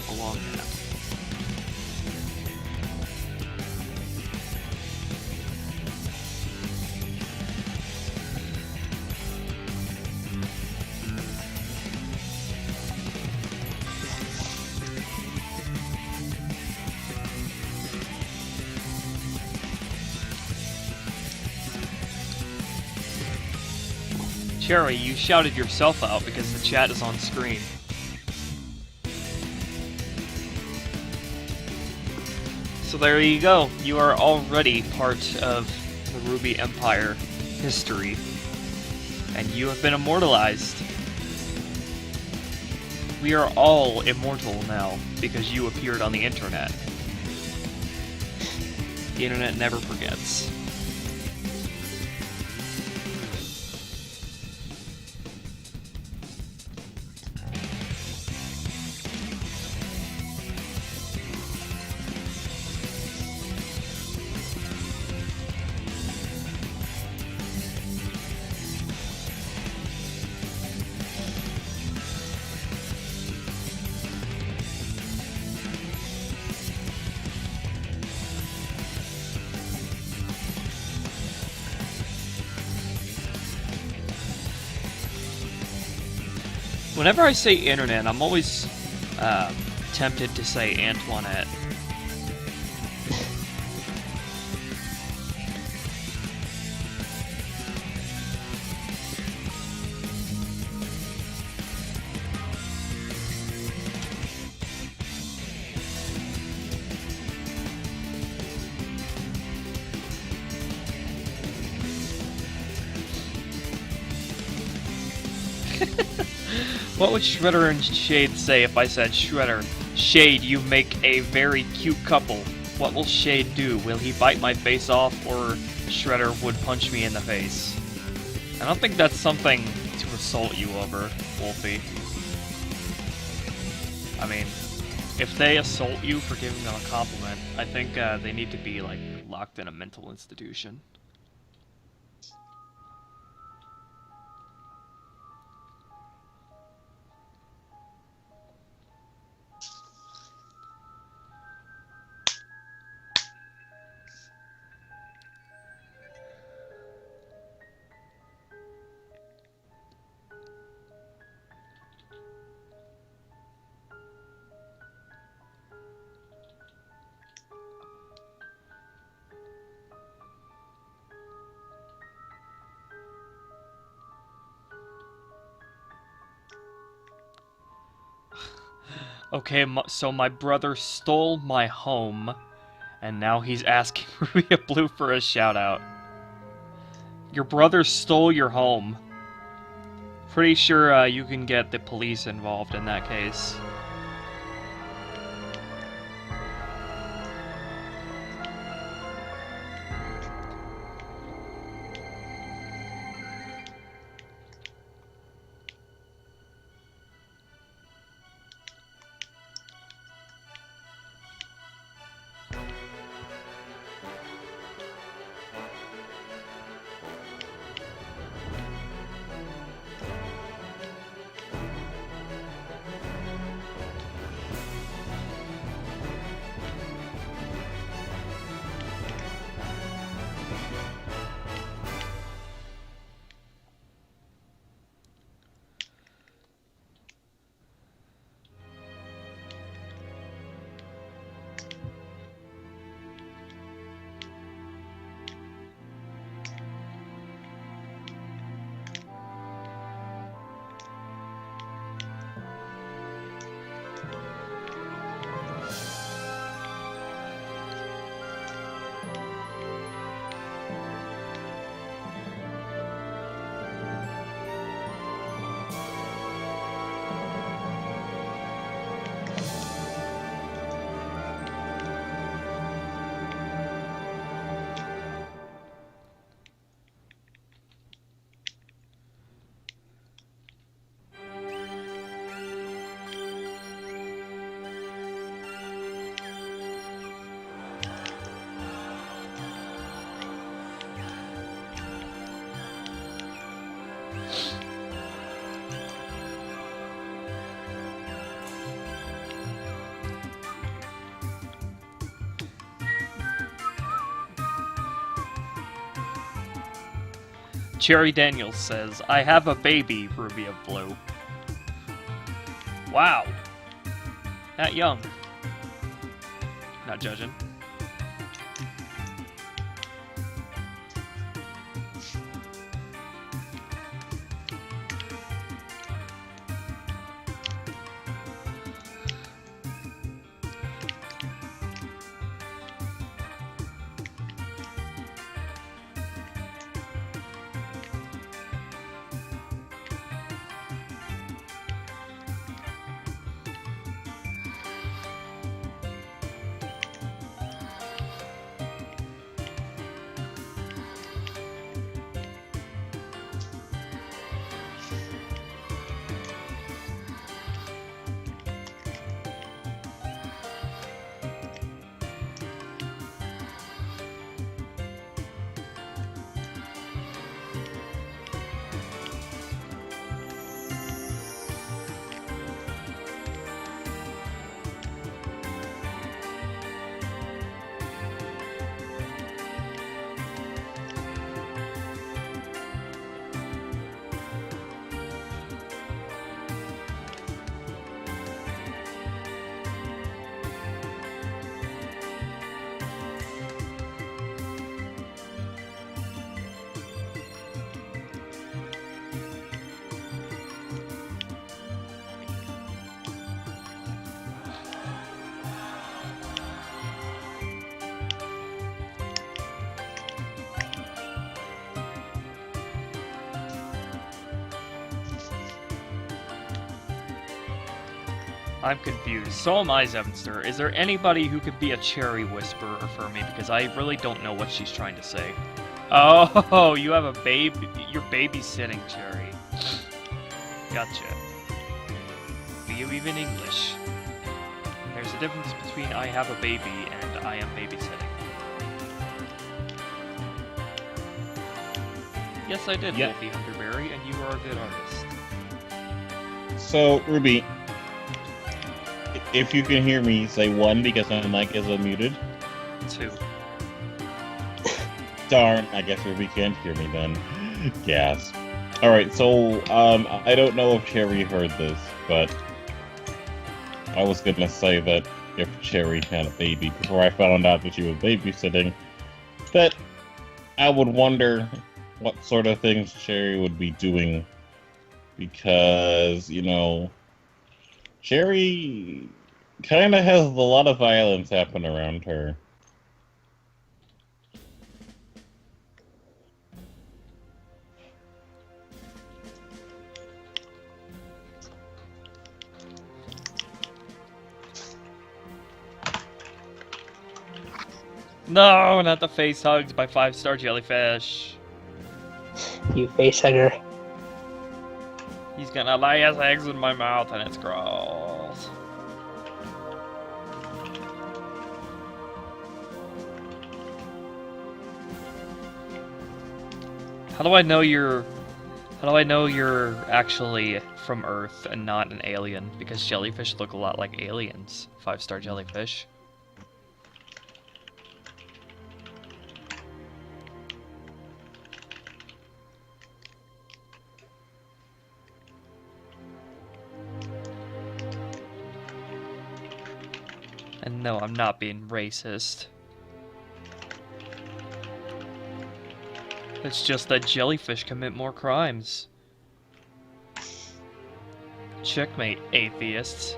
A long nap. Cherry, you shouted yourself out because the chat is on screen. So there you go. You are already part of the Ruby Empire history. And you have been immortalized. We are all immortal now because you appeared on the internet. The internet never forgets. Whenever I say internet, I'm always tempted to say Antoinette. What would Shredder and Shade say if I said, Shredder, Shade, you make a very cute couple. What will Shade do? Will he bite my face off, or Shredder would punch me in the face? I don't think that's something to assault you over, Wolfie. I mean, if they assault you for giving them a compliment, I think they need to be, like, locked in a mental institution. Okay, so my brother stole my home, and now he's asking Ruby Blue for a shout-out. Your brother stole your home. Pretty sure you can get the police involved in that case. Cherry Daniels says, I have a baby, Ruby of Blue. Wow. That young. Not judging. I'm confused. So am I, Zevenster. Is there anybody who could be a cherry whisperer for me? Because I really don't know what she's trying to say. Oh, you have a baby. You're babysitting, Cherry. Gotcha. Do you even English? There's a difference between I have a baby and I am babysitting. Yes, I did, Yep. Wolfie Hunterberry, and you are a good artist. So, Ruby, if you can hear me, say 1 because my mic is unmuted. 2. Darn, I guess Ruby can't hear me then. Gas. Alright, so, I don't know if Cherry heard this, but I was gonna say that if Cherry had a baby before I found out that she was babysitting, that I would wonder what sort of things Cherry would be doing, because, you know, Cherry kind of has a lot of violence happen around her. No, not the face hugs by 5-star jellyfish. You facehugger. He's gonna lay his eggs in my mouth and it's gross. How do I know you're actually from Earth and not an alien? Because jellyfish look a lot like aliens. 5-star jellyfish. And no, I'm not being racist. It's just that jellyfish commit more crimes. Checkmate, atheists.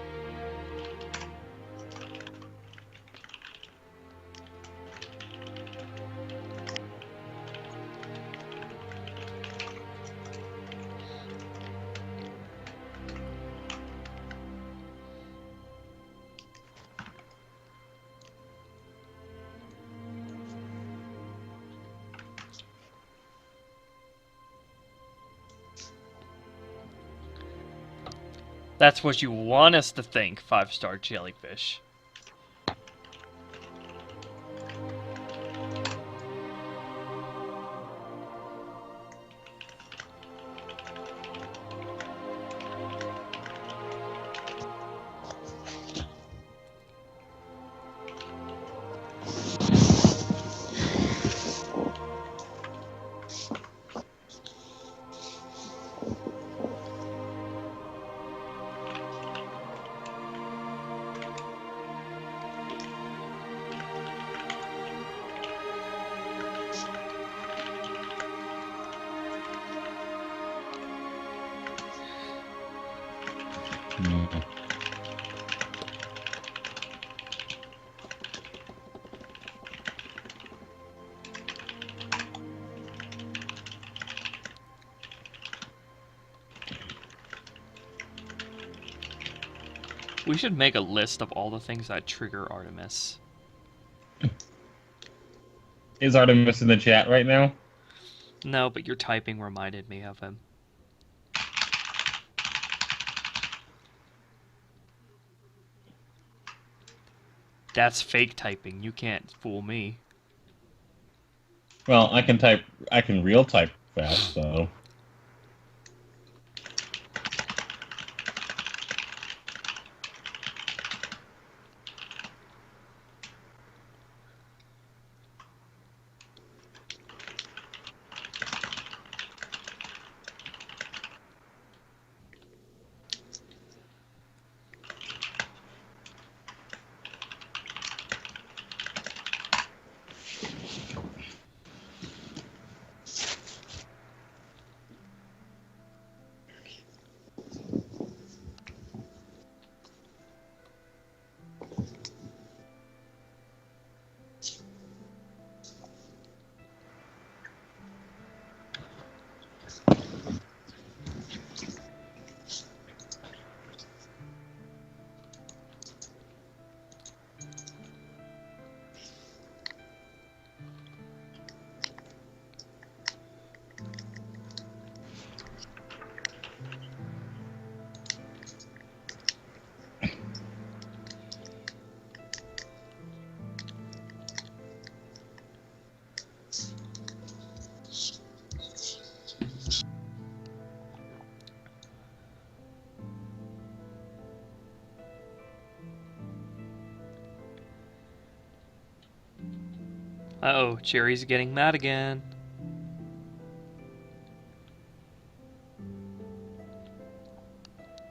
That's what you want us to think, 5-star jellyfish. We should make a list of all the things that trigger Artemis. Is Artemis in the chat right now? No, but your typing reminded me of him. That's fake typing. You can't fool me. Well, I can real type fast, so. Uh-oh, Cherry's getting mad again.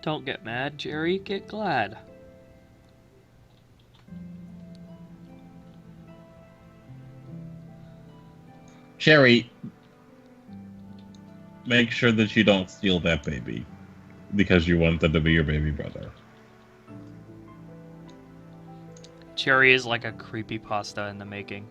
Don't get mad, Jerry. Get glad. Cherry, make sure that you don't steal that baby. Because you want them to be your baby brother. Cherry is like a creepypasta in the making.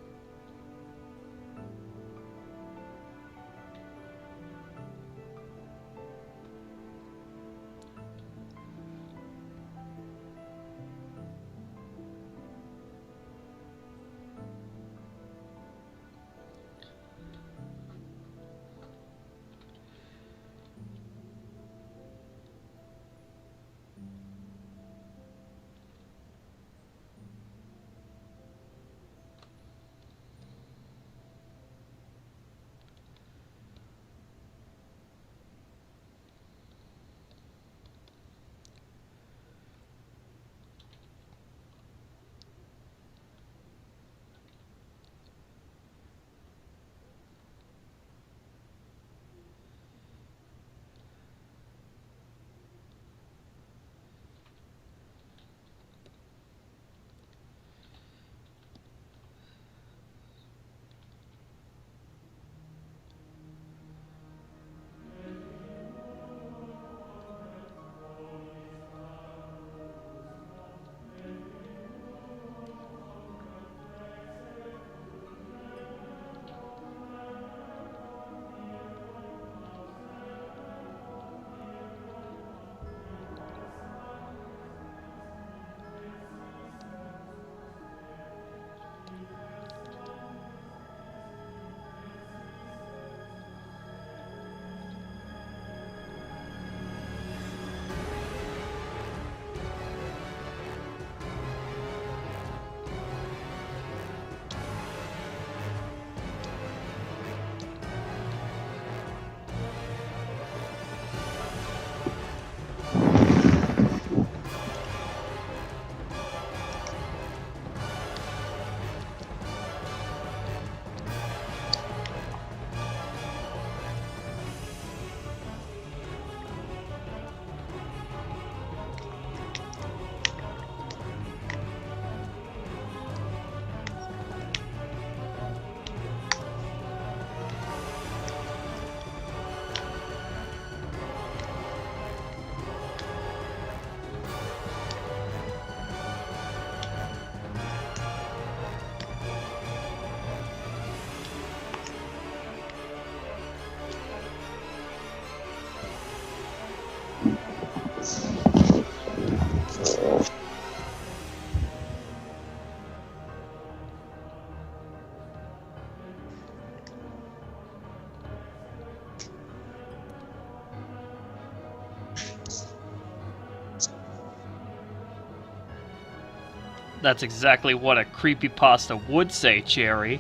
That's exactly what a creepypasta would say, Cherry.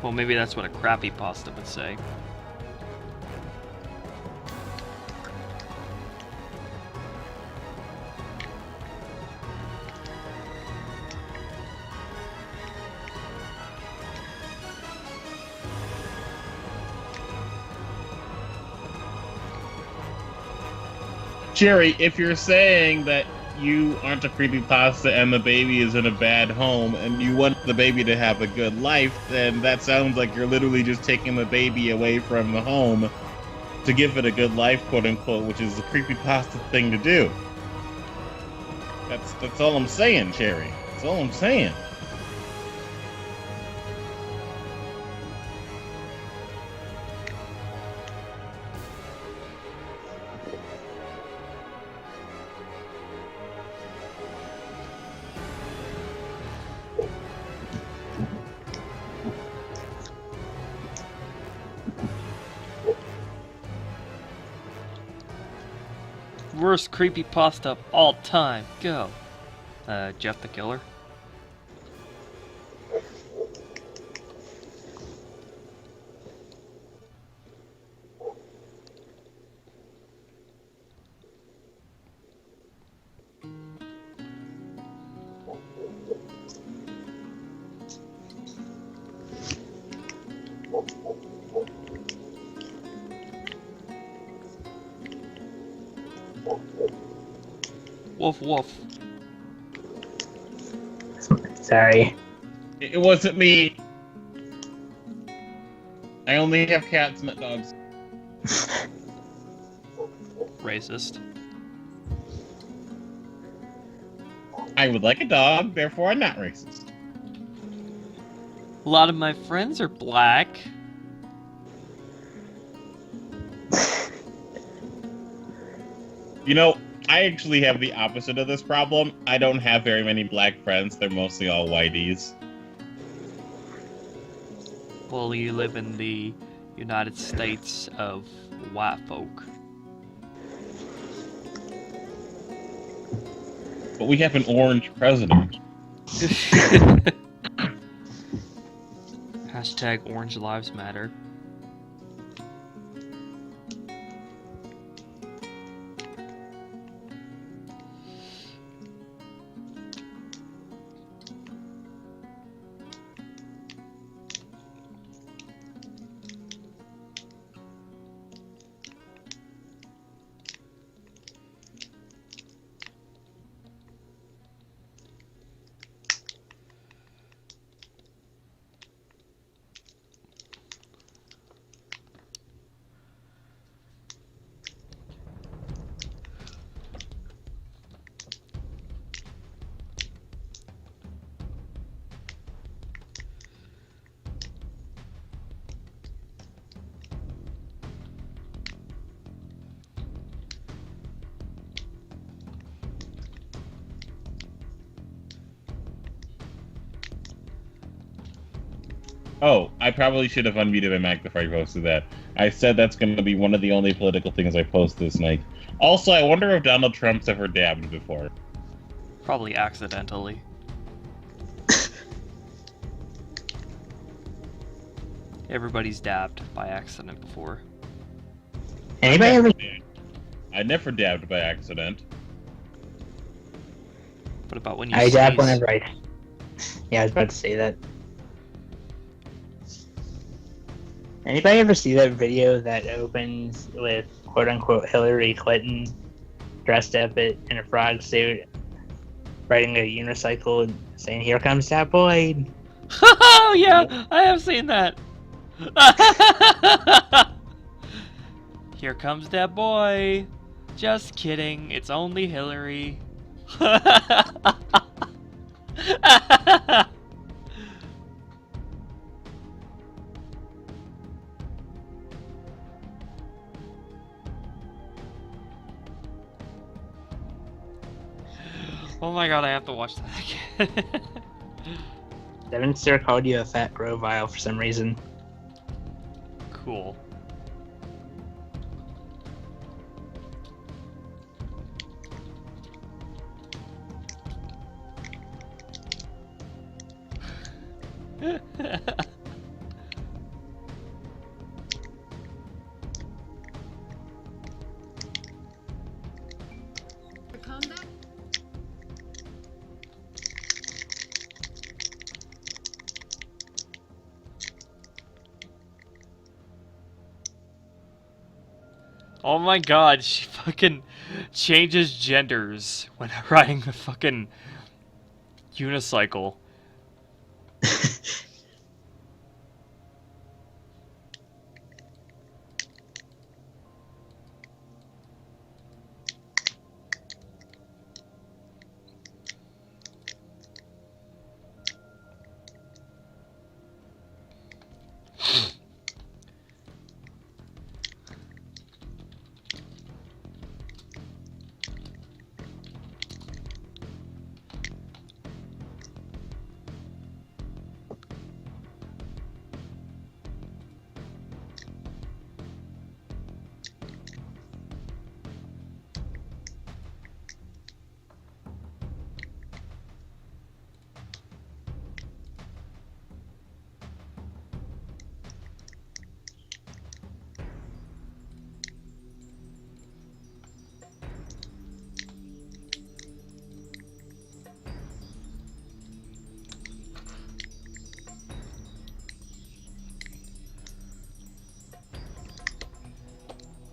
Well, maybe that's what a crappy pasta would say. Jerry, if you're saying that you aren't a creepypasta and the baby is in a bad home and you want the baby to have a good life, then that sounds like you're literally just taking the baby away from the home to give it a good life, quote unquote, which is the creepypasta thing to do. That's all I'm saying, Cherry. That's all I'm saying. Worst creepypasta of all time. Go. Jeff the Killer. Woof woof. Sorry. It wasn't me. I only have cats, not dogs. Racist. I would like a dog, therefore I'm not racist. A lot of my friends are black. You know, I actually have the opposite of this problem. I don't have very many black friends. They're mostly all whiteys. Well, you live in the United States of white folk. But we have an orange president. Hashtag Orange Lives Matter. Oh, I probably should have unmuted my mic before I posted that. I said that's going to be one of the only political things I post this night. Also, I wonder if Donald Trump's ever dabbed before. Probably accidentally. Everybody's dabbed by accident before. Anybody ever? I never dabbed by accident. What about when you I dab sneeze? whenever I. Yeah, I was about to say that. Anybody ever see that video that opens with quote unquote Hillary Clinton dressed up in a frog suit, riding a unicycle and saying, "Here comes that boy"? Oh yeah, I have seen that. Here comes that boy. Just kidding, it's only Hillary. Oh my god, I have to watch that again. Devin Sir called you a fat Grovile for some reason. Cool. Oh my god, she fucking changes genders when riding the fucking unicycle.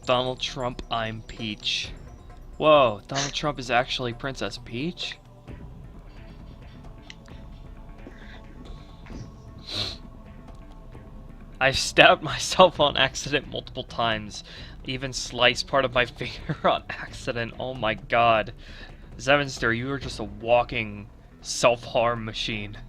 Donald Trump, I'm Peach. Whoa, Donald Trump is actually Princess Peach? I've stabbed myself on accident multiple times. Even sliced part of my finger on accident. Oh my god. Zevenster, you are just a walking self-harm machine.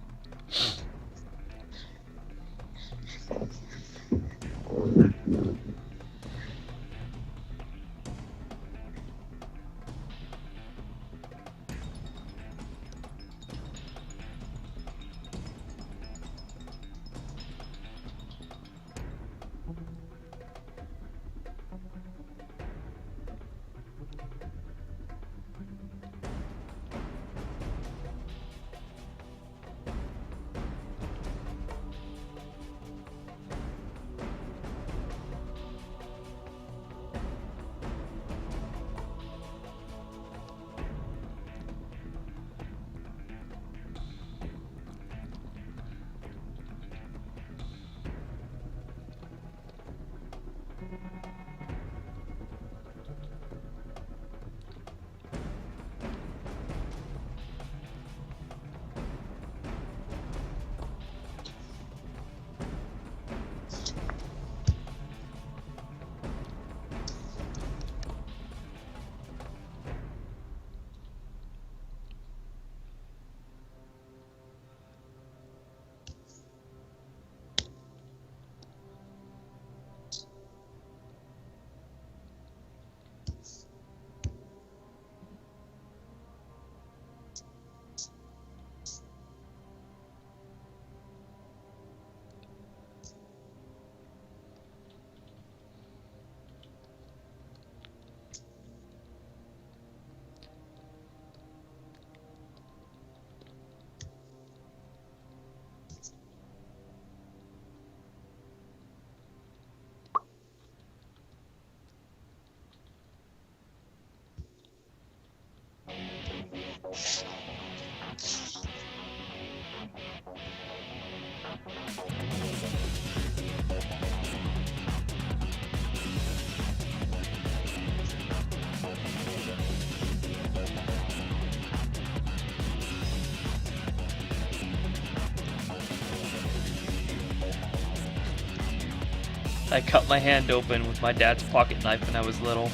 I cut my hand open with my dad's pocket knife when I was little.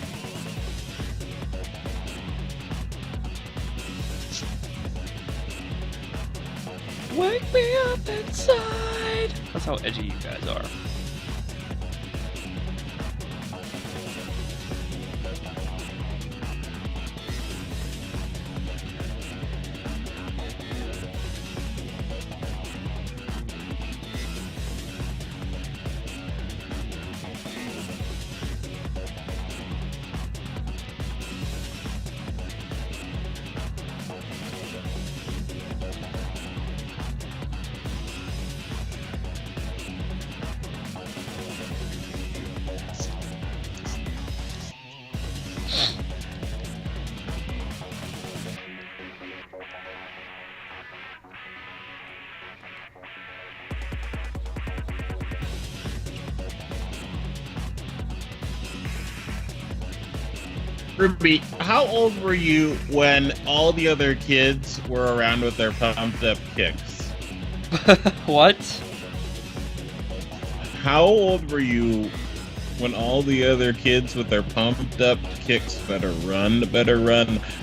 Wake me up inside! That's how edgy you guys are. Ruby, how old were you when all the other kids were around with their pumped up kicks? What? How old were you when all the other kids with their pumped up kicks better run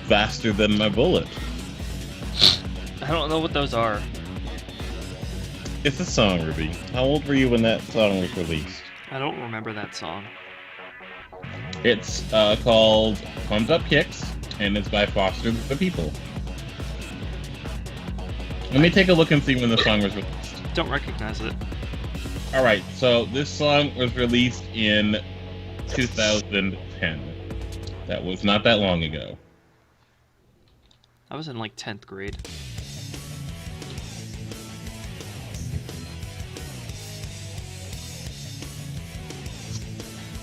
faster than my bullet? I don't know what those are. It's a song, Ruby. How old were you when that song was released? I don't remember that song. It's called Pumped Up Kicks, and it's by Foster the People. Let me take a look and see when the song was released. Don't recognize it. Alright, so this song was released in 2010. That was not that long ago. I was in like 10th grade.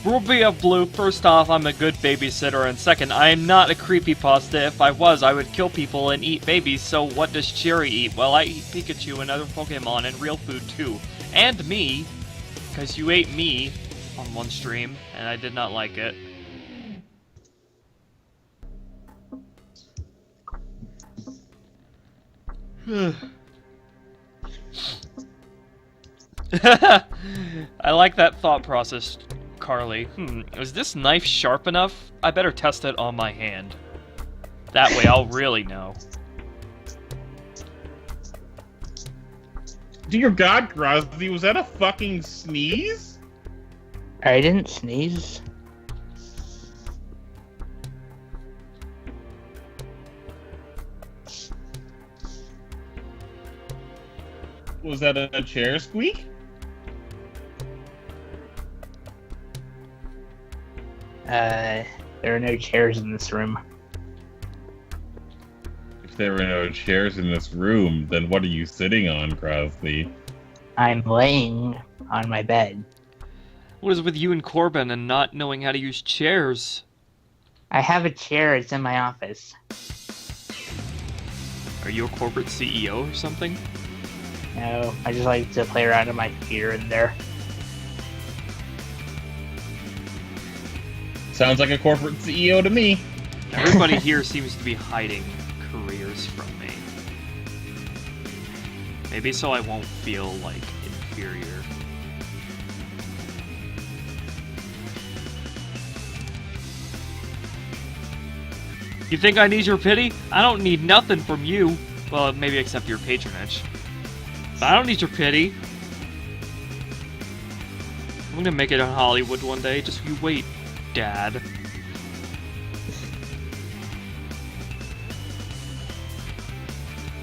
Ruby of Blue, first off, I'm a good babysitter, and second, I am not a creepypasta. If I was, I would kill people and eat babies, so what does Cherry eat? Well, I eat Pikachu and other Pokemon and real food too. And me, because you ate me on one stream, and I did not like it. I like that thought process, Carly. Is this knife sharp enough? I better test it on my hand. That way I'll really know. Dear God, Grozzy, was that a fucking sneeze? I didn't sneeze. Was that a chair squeak? There are no chairs in this room. If there were no chairs in this room, then what are you sitting on, Grozzy? I'm laying on my bed. What is with you and Corbin and not knowing how to use chairs? I have a chair, it's in my office. Are you a corporate CEO or something? No, I just like to play around on my computer in there. Sounds like a corporate CEO to me. Everybody here seems to be hiding careers from me. Maybe so I won't feel, like, inferior. You think I need your pity? I don't need nothing from you. Well, maybe except your patronage. But I don't need your pity. I'm gonna make it in Hollywood one day. Just you wait, Dad.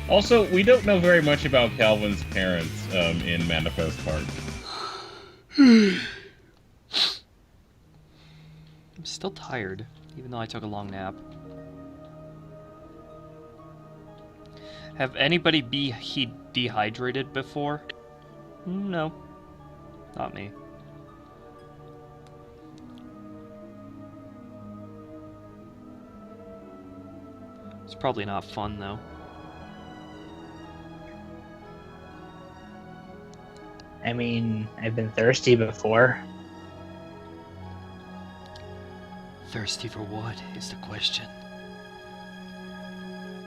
Also, we don't know very much about Calvin's parents in Manifest Park. I'm still tired, even though I took a long nap. Have anybody be dehydrated before? No. Not me. It's probably not fun, though. I mean, I've been thirsty before. Thirsty for what is the question?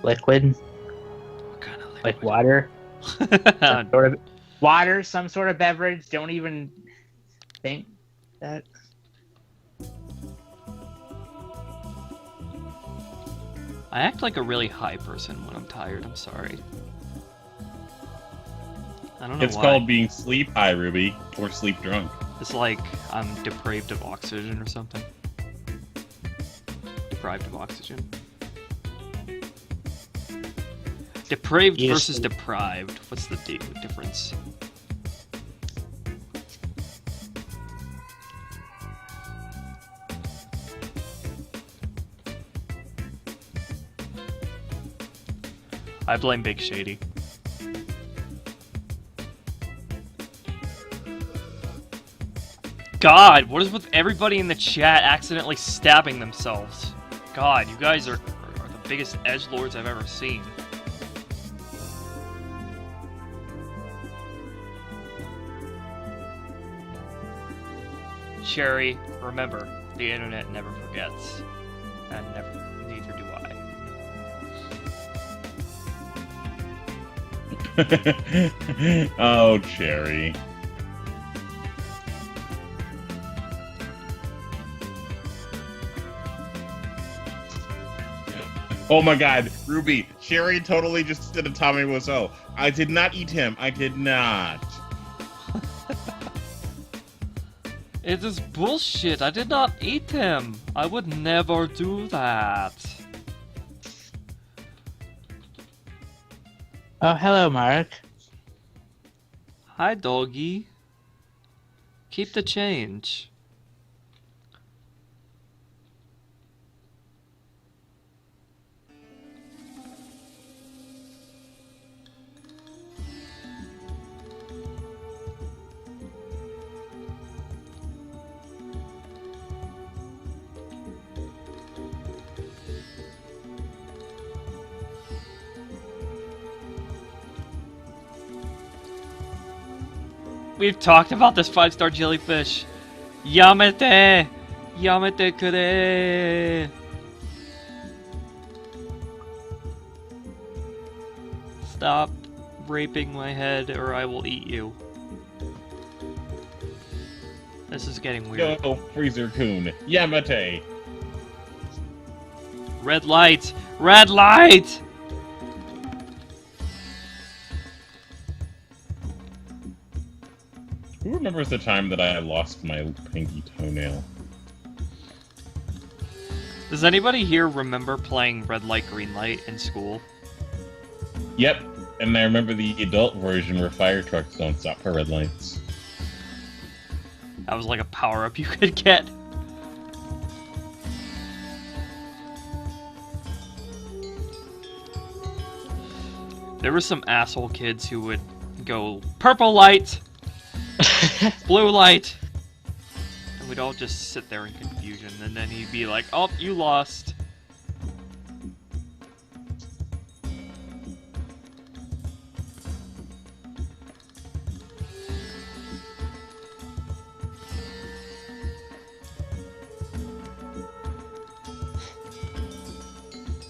Liquid? What kind of liquid? Like water? Some sort of water, some sort of beverage. Don't even think that. I act like a really high person when I'm tired, I'm sorry. I don't know It's why. called being sleep high, Ruby, or sleep drunk. It's like I'm depraved of oxygen or something. Deprived of oxygen. Depraved Yes. versus deprived. What's the difference? I blame Big Shady. God, what is with everybody in the chat accidentally stabbing themselves? God, you guys are the biggest edgelords I've ever seen. Cherry, remember, the internet never forgets. and neither do I. Oh, Cherry. Oh my god, Ruby, Cherry totally just did a Tommy Wiseau. I did not eat him. I did not. It is bullshit. I did not eat him. I would never do that. Oh, hello, Mark. Hi, doggy. Keep the change. We've talked about this 5-star jellyfish. Yamete! Yamete kure! Stop raping my head or I will eat you. This is getting weird. Yo, Freezer-kun. Yamate. Red light! Red light! Who remembers the time that I lost my pinky toenail? Does anybody here remember playing red light, green light in school? Yep, and I remember the adult version where fire trucks don't stop for red lights. That was like a power-up you could get. There were some asshole kids who would go, purple light! Blue light! And we'd all just sit there in confusion, and then he'd be like, oh, you lost.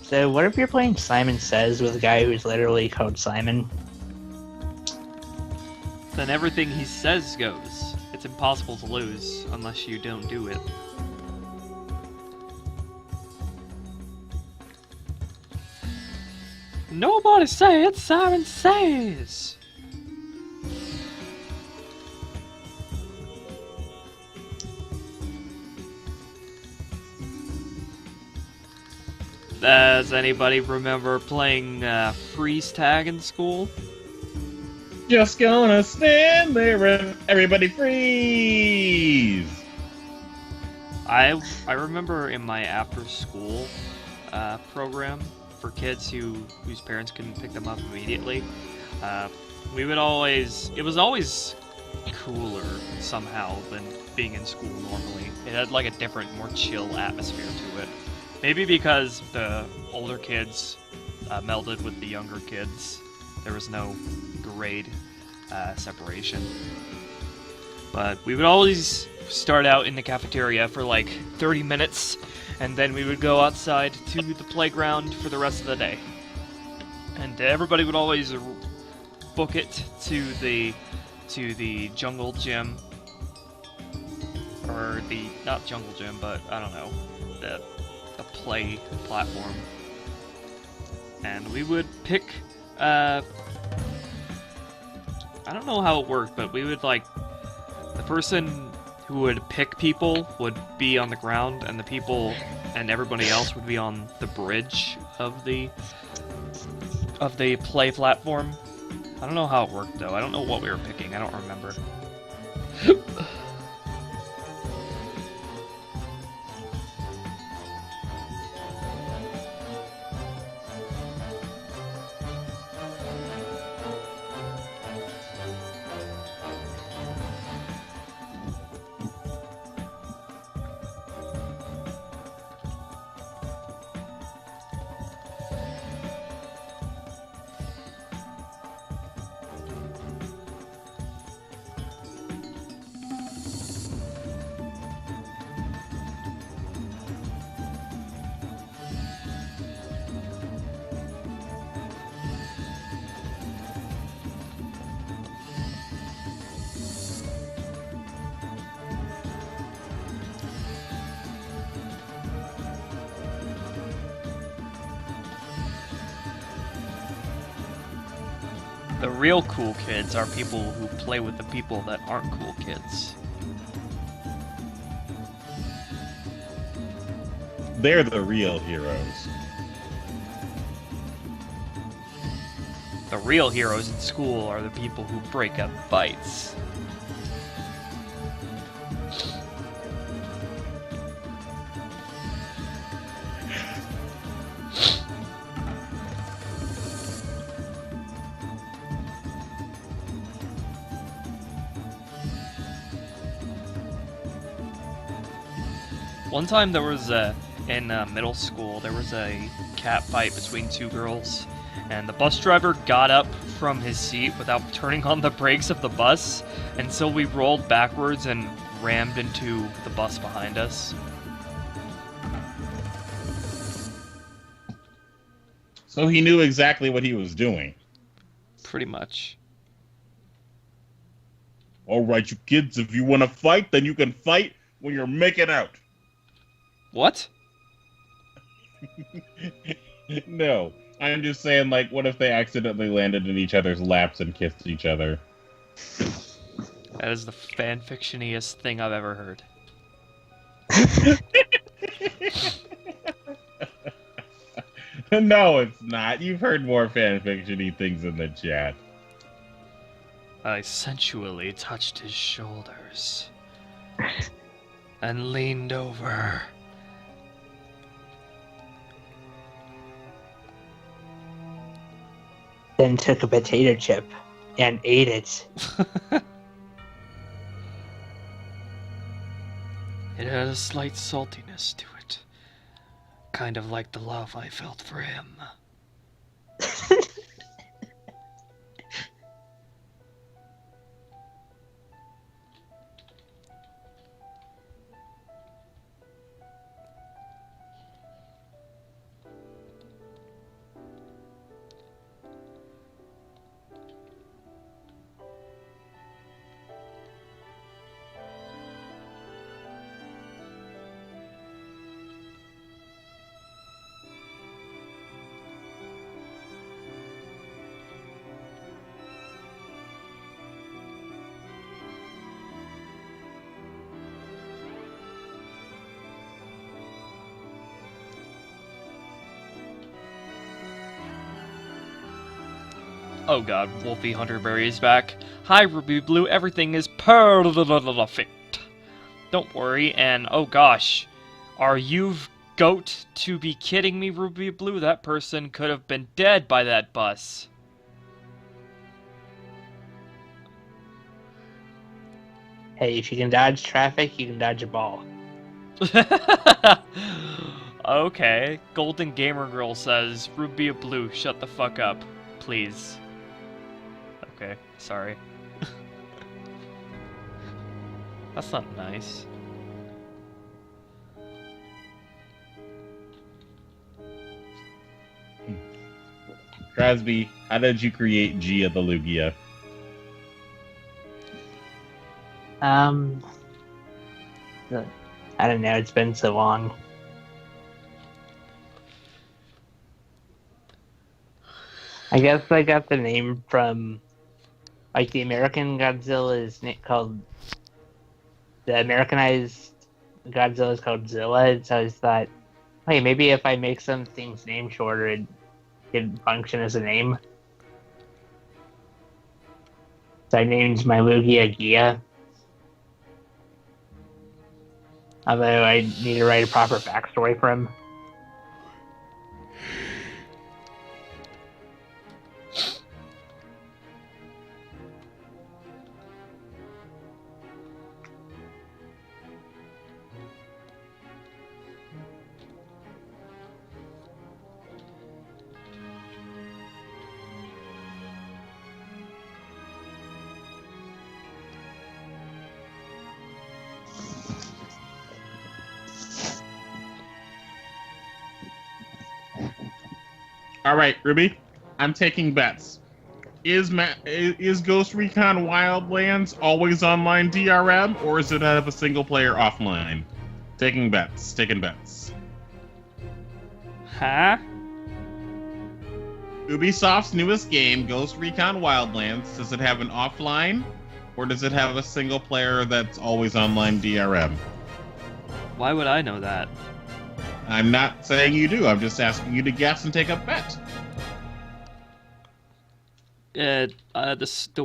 So, what if you're playing Simon Says with a guy who's literally called Simon? Then everything he says goes. It's impossible to lose unless you don't do it. Nobody say it, Simon Says! Does anybody remember playing freeze tag in school? Just gonna stand there and everybody freeze! I remember in my after school program for kids whose parents couldn't pick them up immediately, we would always, it was always cooler somehow than being in school normally. It had like a different, more chill atmosphere to it. Maybe because the older kids melded with the younger kids. There was no grade separation. But we would always start out in the cafeteria for like 30 minutes, and then we would go outside to the playground for the rest of the day. And everybody would always book it to the jungle gym, or the, not jungle gym, but I don't know, the play platform. And we would pick, I don't know how it worked, but we would like, the person who would pick people would be on the ground, and the people and everybody else would be on the bridge of the play platform. I don't know how it worked though. I don't know what we were picking. I don't remember. The real cool kids are people who play with the people that aren't cool kids. They're the real heroes. The real heroes in school are the people who break up fights. One time there was in middle school, there was a cat fight between two girls, and the bus driver got up from his seat without turning on the brakes of the bus, and so we rolled backwards and rammed into the bus behind us. So he knew exactly what he was doing. Pretty much. All right, you kids, if you want to fight, then you can fight when you're making out. What? No, I'm just saying, like, what if they accidentally landed in each other's laps and kissed each other? That is the fanfiction-iest thing I've ever heard. No, it's not. You've heard more fanfiction-y things in the chat. I sensually touched his shoulders and leaned over. Then took a potato chip and ate it. It had a slight saltiness to it. Kind of like the love I felt for him. Oh god, Wolfie Hunterberry is back. Hi, Ruby Blue, everything is perfect. Don't worry, and oh gosh, are you goat to be kidding me, Ruby Blue? That person could have been dead by that bus. Hey, if you can dodge traffic, you can dodge a ball. Okay, Golden Gamer Girl says, Ruby Blue, shut the fuck up, please. Okay, sorry. That's not nice. Crosby, how did you create Gia the Lugia? I don't know, it's been so long. I guess I got the name from, like, the American Godzilla is called, the Americanized Godzilla is called Zilla, so I just thought, hey, maybe if I make some things name shorter, it could function as a name. So I named my Lugia Gia. Although I need to write a proper backstory for him. All right, Ruby, I'm taking bets. Is Ghost Recon Wildlands always online DRM, or is it out of a single player offline? Taking bets. Taking bets. Huh? Ubisoft's newest game, Ghost Recon Wildlands, does it have an offline, or does it have a single player that's always online DRM? Why would I know that? I'm not saying you do. I'm just asking you to guess and take a bet. The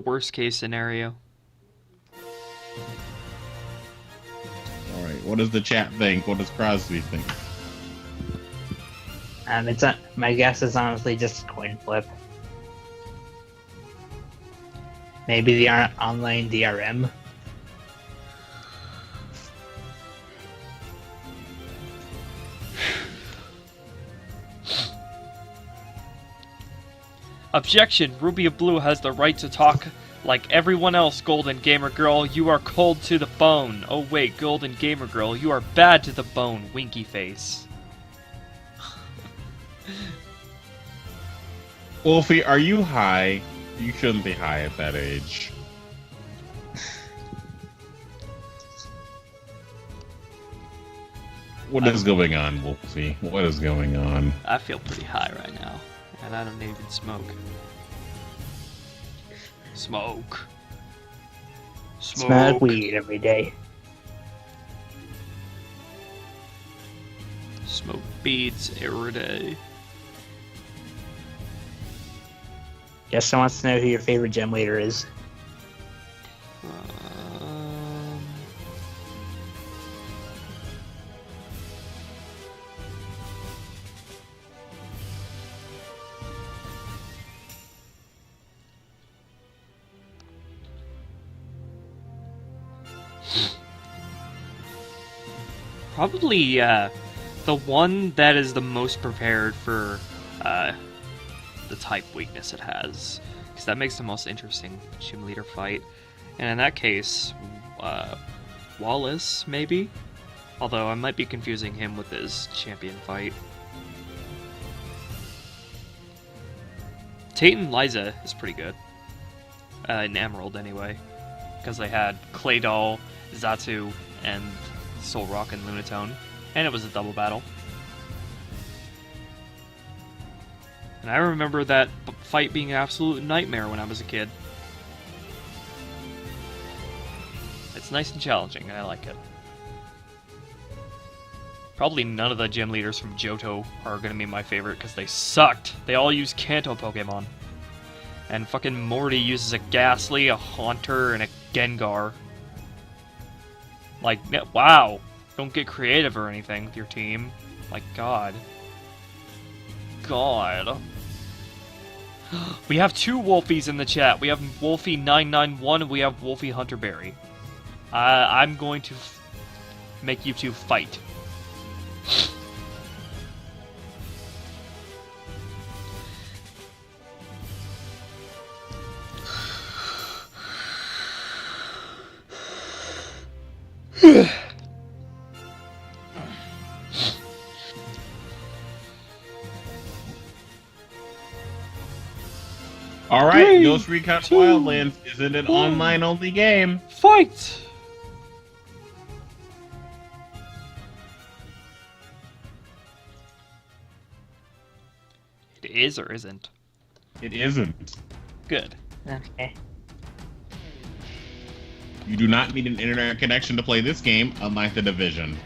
worst case scenario. All right. What does the chat think? What does Crosby think? My guess is honestly just a coin flip. Maybe the online DRM. Objection! Ruby of Blue has the right to talk like everyone else, Golden Gamer Girl. You are cold to the bone. Oh wait, Golden Gamer Girl, you are bad to the bone, winky face. Wolfie, are you high? You shouldn't be high at that age. What is going on, Wolfie? What is going on? I feel pretty high right now, and I don't even smoke. Smoke. Smoke weed every day. Smoke beads every day. Justin wants to know who your favorite gem leader is. Probably the one that is the most prepared for the type weakness it has, because that makes the most interesting gym leader fight. And in that case, Wallace, maybe? Although I might be confusing him with his champion fight. Tate and Liza is pretty good. In Emerald, anyway. Because they had Claydol, Zatu, and Solrock and Lunatone. And it was a double battle. And I remember that fight being an absolute nightmare when I was a kid. It's nice and challenging, and I like it. Probably none of the gym leaders from Johto are going to be my favorite because they sucked. They all use Kanto Pokemon. And fucking Morty uses a Ghastly, a Haunter, and a Gengar. Like, wow. Don't get creative or anything with your team. Like, God. God. We have two Wolfies in the chat. We have Wolfie991 and we have Wolfie Hunterberry. I'm going to make you two fight. Alright, 3, Ghost Recon 2, Wildlands isn't an 1. online-only game. Fight! It is or isn't? It isn't. Good. Okay. You do not need an internet connection to play this game, unlike The Division.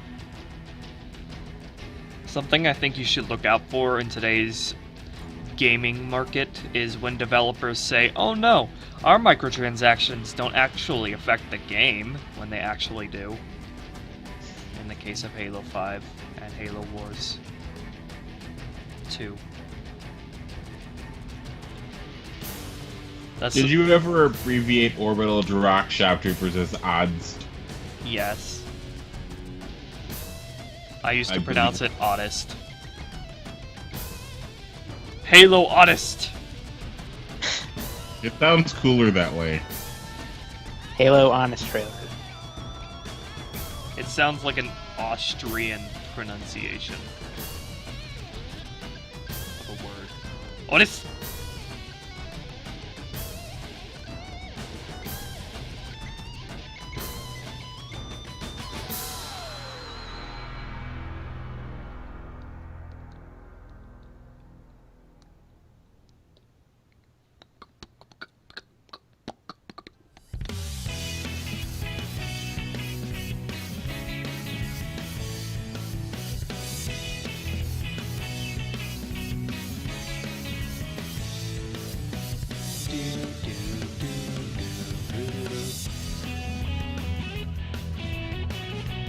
Something I think you should look out for in today's gaming market is when developers say, oh no, our microtransactions don't actually affect the game, when they actually do. In the case of Halo 5 and Halo Wars 2. Did you ever abbreviate Orbital Duroc Shop Troopers as odds? Yes. I used to pronounce it Oddest. Halo Oddest! It sounds cooler that way. Halo Honest Trailer. It sounds like an Austrian pronunciation of a word. Oddest!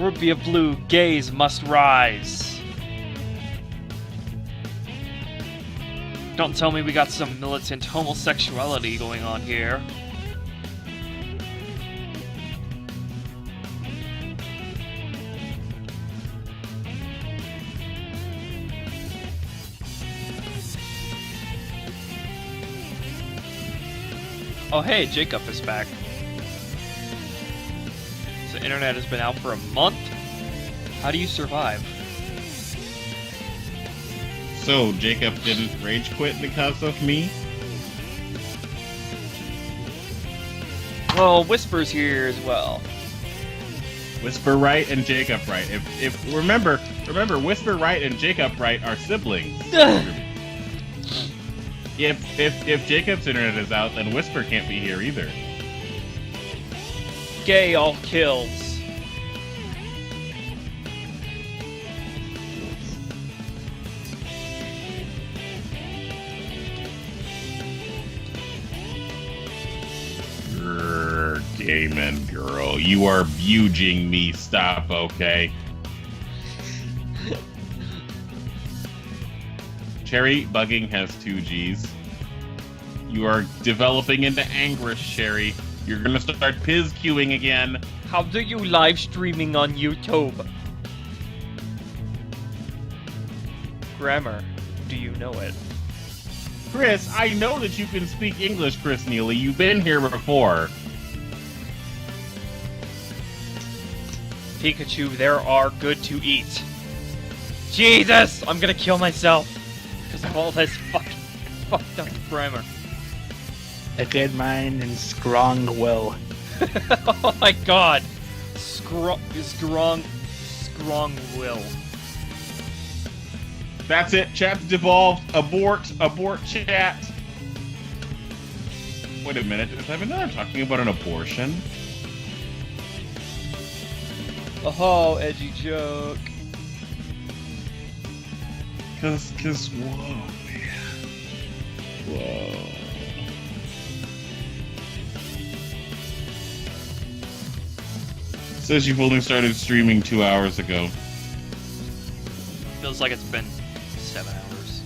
Ruby of Blue, gays must rise. Don't tell me we got some militant homosexuality going on here. Oh hey, Jacob is back. The internet has been out for a month? How do you survive? So, Jacob didn't rage quit because of me? Well, Whisper's here as well. Whisper Right and Jacob Right. If remember, Whisper Right and Jacob Right are siblings. If Jacob's internet is out, then Whisper can't be here either. Gay all kills. Damon girl, you are buging me. Stop, okay? Cherry, bugging has 2 G's. You are developing into Anguish, Cherry. You're gonna start Piz queuing again. How do you live streaming on YouTube? Grammar, do you know it? Chris, I know that you can speak English, Chris Neely. You've been here before. Pikachu, there are good to eat. Jesus! I'm gonna kill myself because of all this fucked up grammar. A good mind and strong will. Oh my god! Strong will. That's it. Chat's devolved. Abort chat. Wait a minute. Is Evan talking about an abortion? Oh, edgy joke. Cause, whoa, man. Whoa. Says you've only started streaming 2 hours ago. Feels like it's been 7 hours.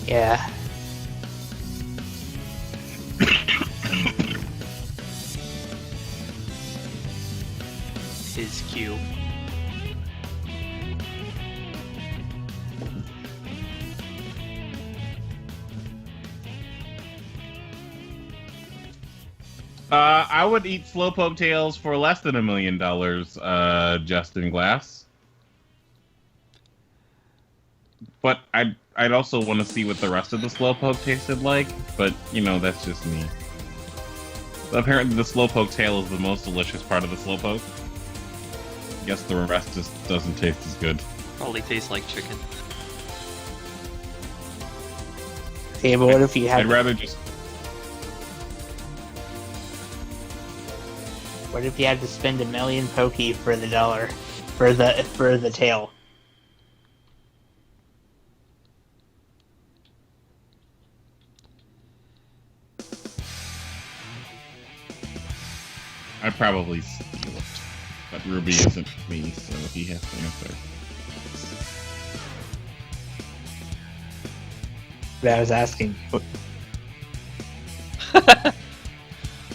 Yeah. His cue. I would eat Slowpoke tails for less than $1 million, Justin Glass. But I'd also want to see what the rest of the Slowpoke tasted like, but, you know, that's just me. Apparently the Slowpoke tail is the most delicious part of the Slowpoke. I guess the rest just doesn't taste as good. Probably tastes like chicken. Okay, but what if you had... I'd rather just... What if you had to spend $1 million Poke for the dollar? For the tail? I'd probably steal it. But Ruby isn't me, so he has to answer. But I was asking.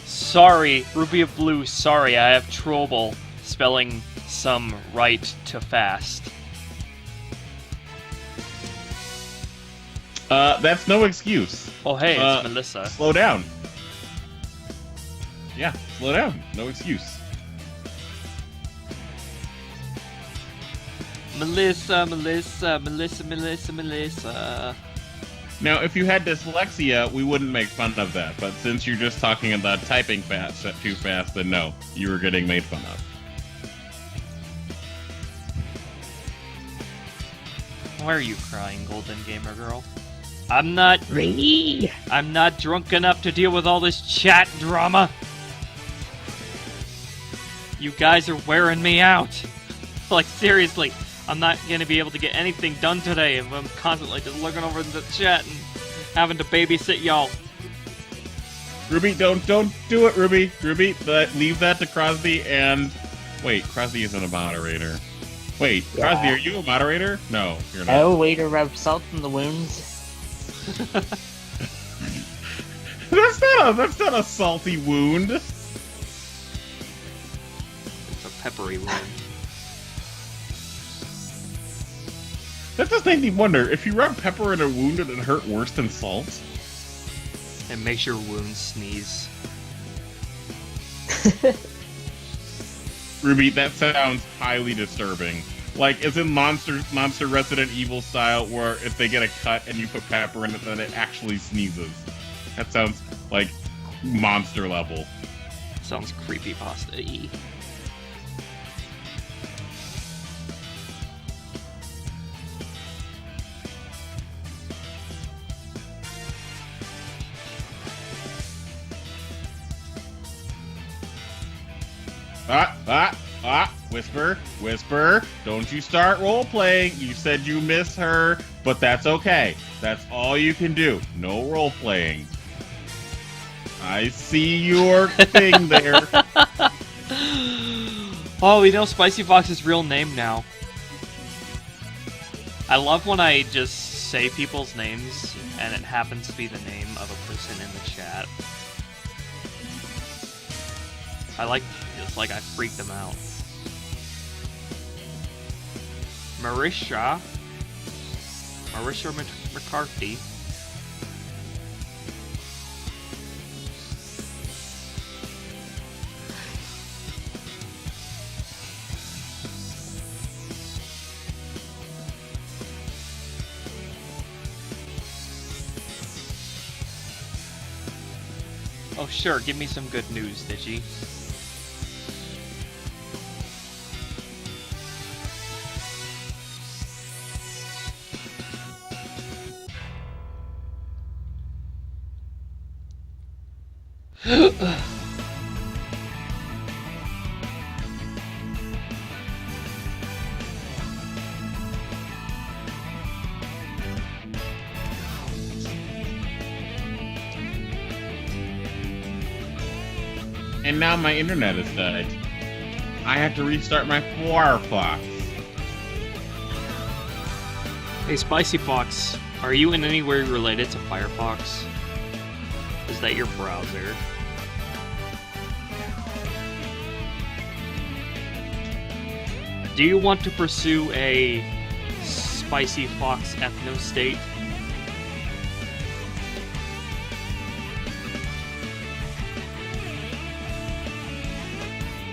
Sorry, Ruby of Blue, sorry, I have trouble spelling some right to fast. That's no excuse. Oh hey, it's Melissa. Slow down. Yeah, slow down. No excuse. Melissa. Now, if you had dyslexia, we wouldn't make fun of that. But since you're just talking about typing fast, too fast, then no, you were getting made fun of. Why are you crying, Golden Gamer Girl? I'm not drunk enough to deal with all this chat drama. You guys are wearing me out. Like, seriously, I'm not gonna be able to get anything done today if I'm constantly just looking over the chat and having to babysit y'all. Ruby, don't do it, Ruby. Ruby, leave that to Crosby and Wait, Krusty isn't a moderator. Wait, Yeah. Krusty, are you a moderator? No, you're not. Oh, way to rub salt in the wounds. That's not a salty wound. It's a peppery wound. That does make me wonder, if you rub pepper in a wound, would it hurt worse than salt? It makes your wounds sneeze. Ruby, that sounds highly disturbing. Like, it's in Monster Resident Evil style, where if they get a cut and you put pepper in it, then it actually sneezes. That sounds like monster level. Sounds creepypasta-y. Whisper, don't you start role-playing. You said you miss her, but that's okay. That's all you can do. No role-playing. I see your thing there. Oh, we know Spicy Fox's real name now. I love when I just say people's names and it happens to be the name of a person in the chat. It's like I freak them out. Marisha McCarthy. Oh sure, give me some good news, Digi. And now my internet has died. I have to restart my Firefox. Hey Spicy Fox, are you in any way related to Firefox? Is that your browser? Do you want to pursue a Spicy Fox ethno-state?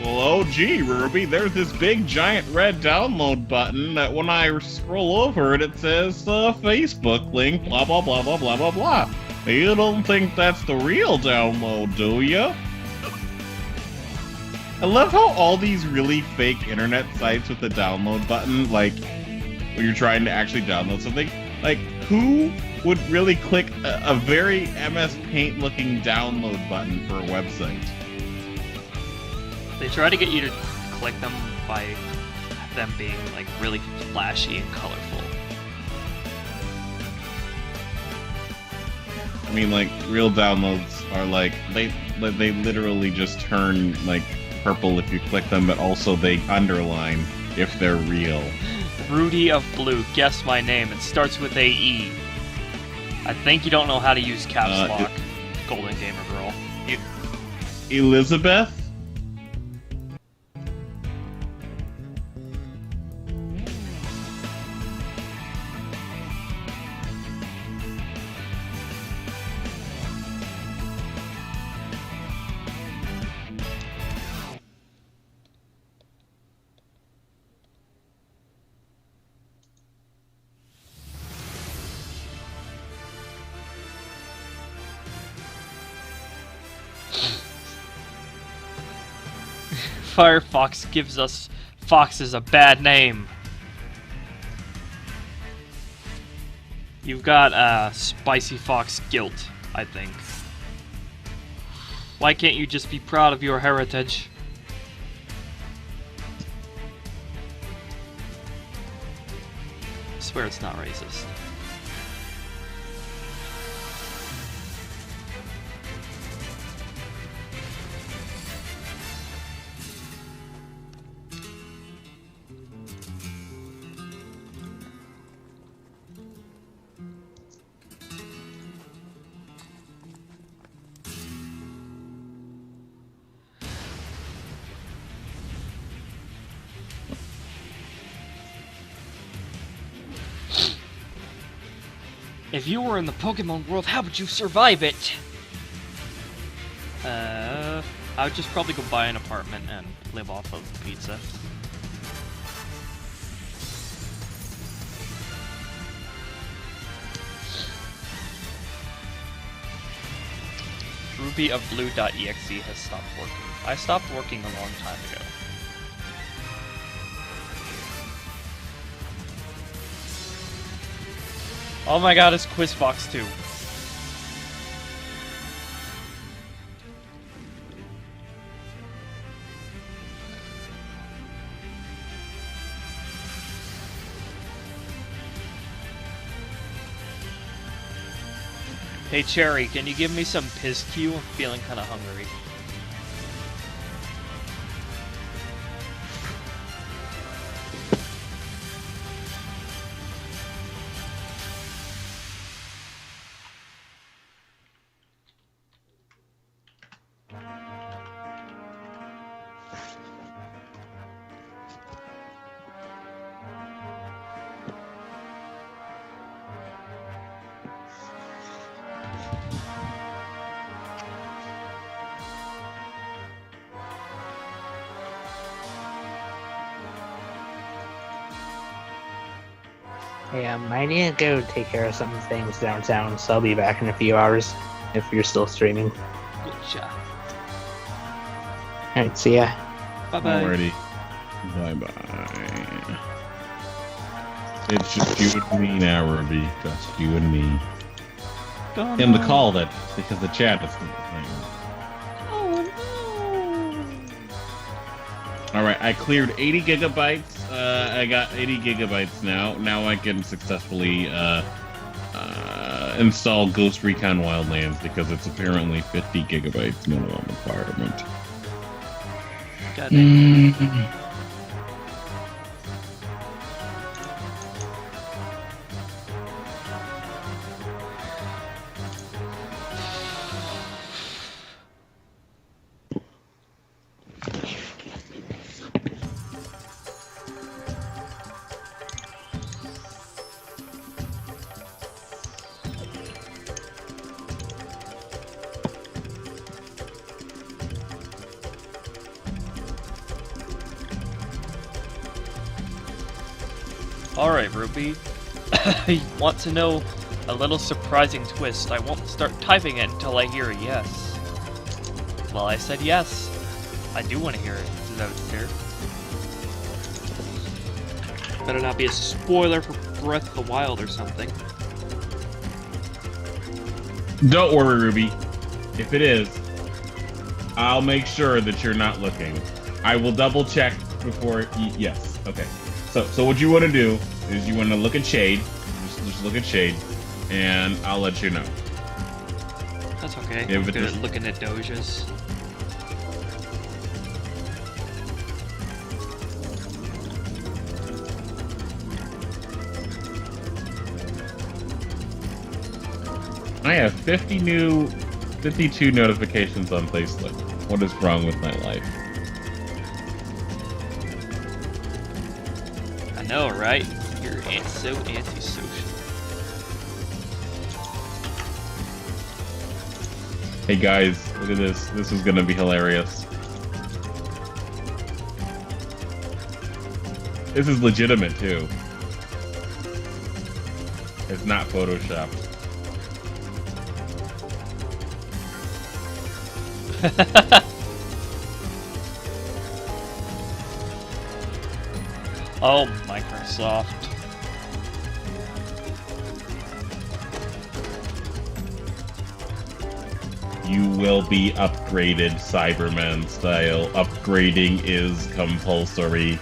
Well, oh gee, Ruby, there's this big giant red download button that when I scroll over it says Facebook link, blah blah blah blah blah blah blah. You don't think that's the real download, do you? I love how all these really fake internet sites with the download button, like, when you're trying to actually download something, like, who would really click a very MS Paint looking download button for a website? They try to get you to click them by them being like really flashy and colorful. I mean, like, real downloads are like, they literally just turn like purple if you click them, but also they underline if they're real. Rudy of Blue, guess my name. It starts with a E. I think you don't know how to use caps lock, Golden Gamer Girl. Elizabeth? Firefox gives us foxes a bad name. You've got Spicy Fox guilt, I think. Why can't you just be proud of your heritage? I swear it's not racist. If you were in the Pokemon world, how would you survive it? I would just probably go buy an apartment and live off of pizza. RubyofBlue.exe has stopped working. I stopped working a long time ago. Oh my god, it's QuizFox 2. Hey Cherry, can you give me some Pizq? I'm feeling kinda hungry. Hey, I need to go take care of some things downtown, so I'll be back in a few hours if you're still streaming. Good job. Alright, see ya. Bye-bye. Alrighty. Bye-bye. It's just you and me now, Ruby. Just you and me. And the call that, because the chat is the thing. Alright, I cleared 80 gigabytes. I got 80 gigabytes now. Now I can successfully install Ghost Recon Wildlands because it's apparently 50 gigabytes minimum requirement. God damn. Alright, Ruby. You want to know a little surprising twist? I won't start typing it until I hear a yes. Well, I said yes. I do want to hear it. Is that fair? Better not be a spoiler for Breath of the Wild or something. Don't worry, Ruby. If it is, I'll make sure that you're not looking. I will double check before. Yes. Okay. So what you want to do is you want to look at Shade. Just look at Shade, and I'll let you know. That's okay. Yeah, I'm but good at looking at dojas. I have 52 notifications on Facebook. What is wrong with my life? I know, right? You're so antisocial. Hey guys, look at this. This is gonna be hilarious. This is legitimate too. It's not photoshopped. Oh, Microsoft. You will be upgraded Cyberman style. Upgrading is compulsory.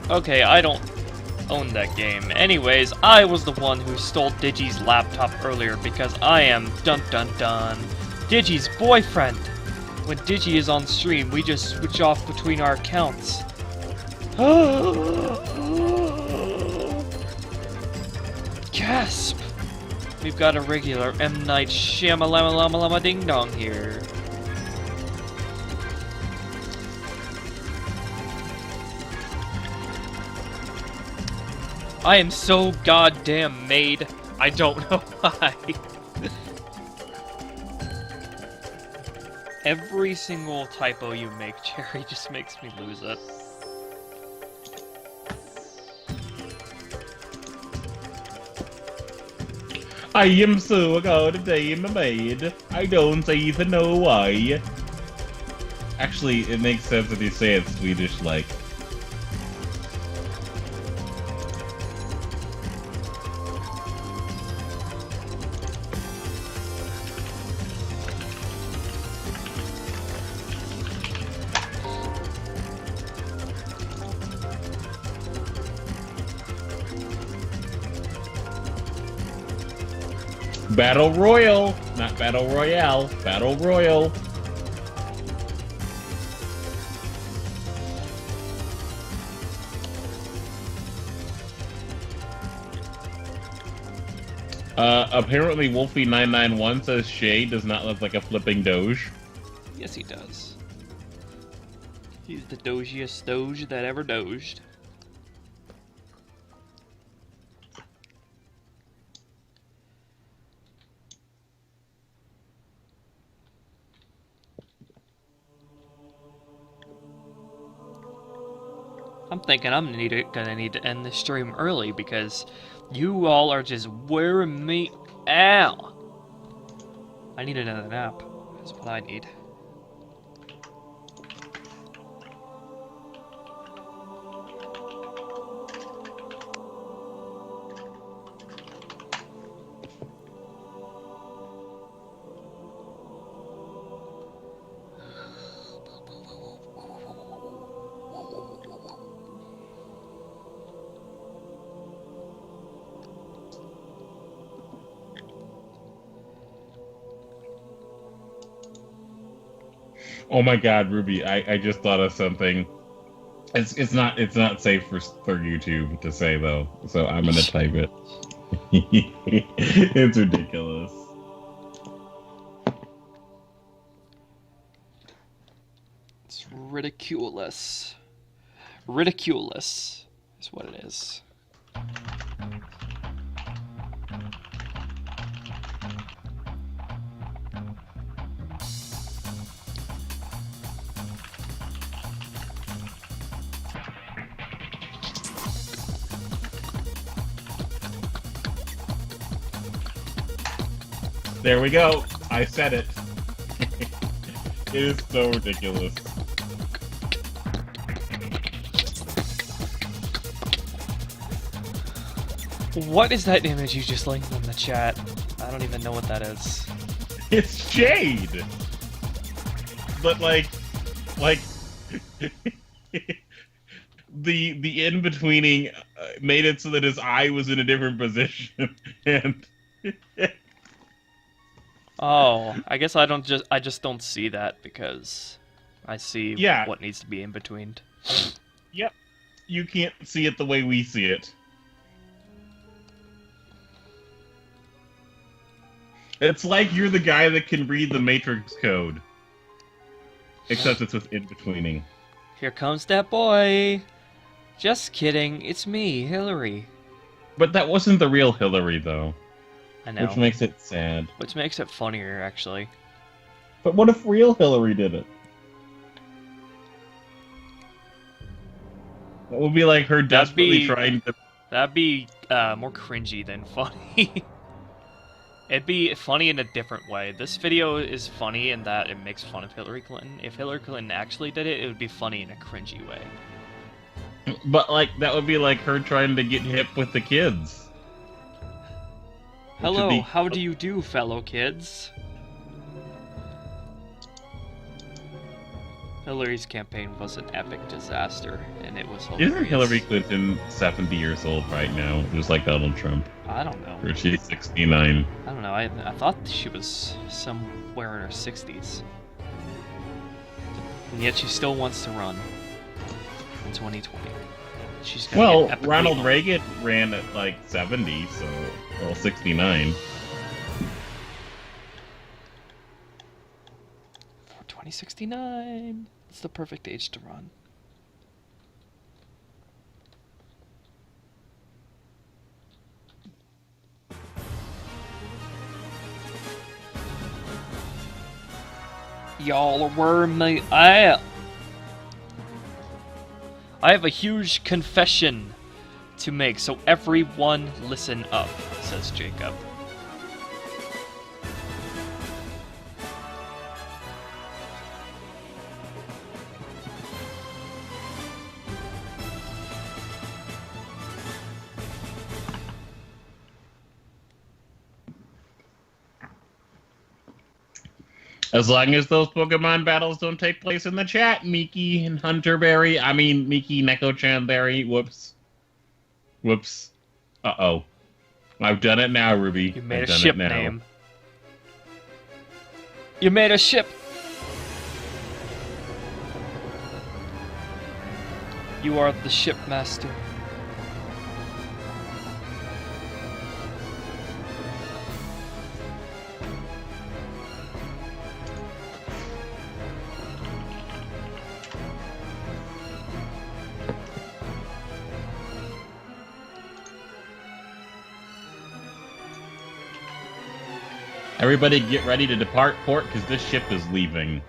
Okay, I don't own that game. Anyways, I was the one who stole Digi's laptop earlier because I am dun dun dun Digi's boyfriend. When Digi is on stream, we just switch off between our accounts. Gasp! We've got a regular M. Night Shyamalan Ding Dong here. I am so goddamn made. I don't know why. Every single typo you make, Cherry, just makes me lose it. I am so goddamn made. I don't even know why. Actually, it makes sense if you say it Swedish like. Battle Royal, not Battle Royale, Battle Royal. Apparently Wolfie991 says Shay does not look like a flipping Doge. Yes, he does. He's the dogiest Doge that ever doged. I'm thinking I'm gonna need to end this stream early because you all are just wearing me out. I need another nap. That's what I need. Oh my God, Ruby! I just thought of something. It's not safe for YouTube to say though, so I'm gonna type it. It's ridiculous. It's ridiculous. Ridiculous is what it is. There we go. I said it. It is so ridiculous. What is that image you just linked in the chat? I don't even know what that is. It's Jade. But like the in-betweening made it so that his eye was in a different position and Oh, I guess I just don't see that because I see what needs to be in between. Yep. You can't see it the way we see it. It's like you're the guy that can read the Matrix code. Except it's with in-betweening. Here comes that boy! Just kidding, it's me, Hillary. But that wasn't the real Hillary, though. I know. Which makes it sad. Which makes it funnier, actually. But what if real Hillary did it? That would be like her desperately trying to... That'd be more cringy than funny. It'd be funny in a different way. This video is funny in that it makes fun of Hillary Clinton. If Hillary Clinton actually did it, it would be funny in a cringy way. But, like, that would be like her trying to get hip with the kids. Hello, how do you do, fellow kids? Hillary's campaign was an epic disaster, and it was hilarious. Isn't Hillary Clinton 70 years old right now, just like Donald Trump? I don't know. Or she's 69. I don't know. I thought she was somewhere in her 60s. And yet she still wants to run in 2020. She's gonna get epically Ronald old. Reagan ran at like 70, so, well, 69. For 2069. It's the perfect age to run. Y'all were me. I have a huge confession to make, so everyone listen up, says Jacob. As long as those Pokemon battles don't take place in the chat, Miki and Hunterberry. I mean, Miki, Neko-Chanberry. Whoops. Whoops. Uh-oh. I've done it now, Ruby. You made I've a done ship it now. name. You made a ship. You are the shipmaster. Everybody get ready to depart port, because this ship is leaving.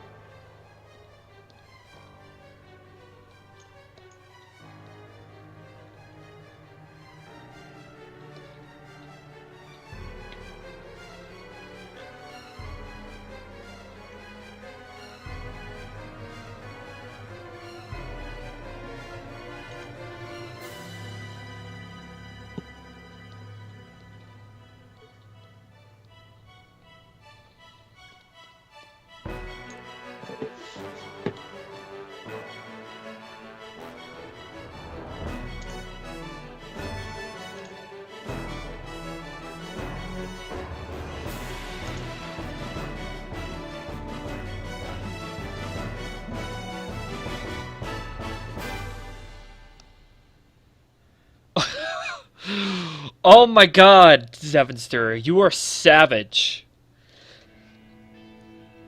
Oh my god, Zevenster, you are savage.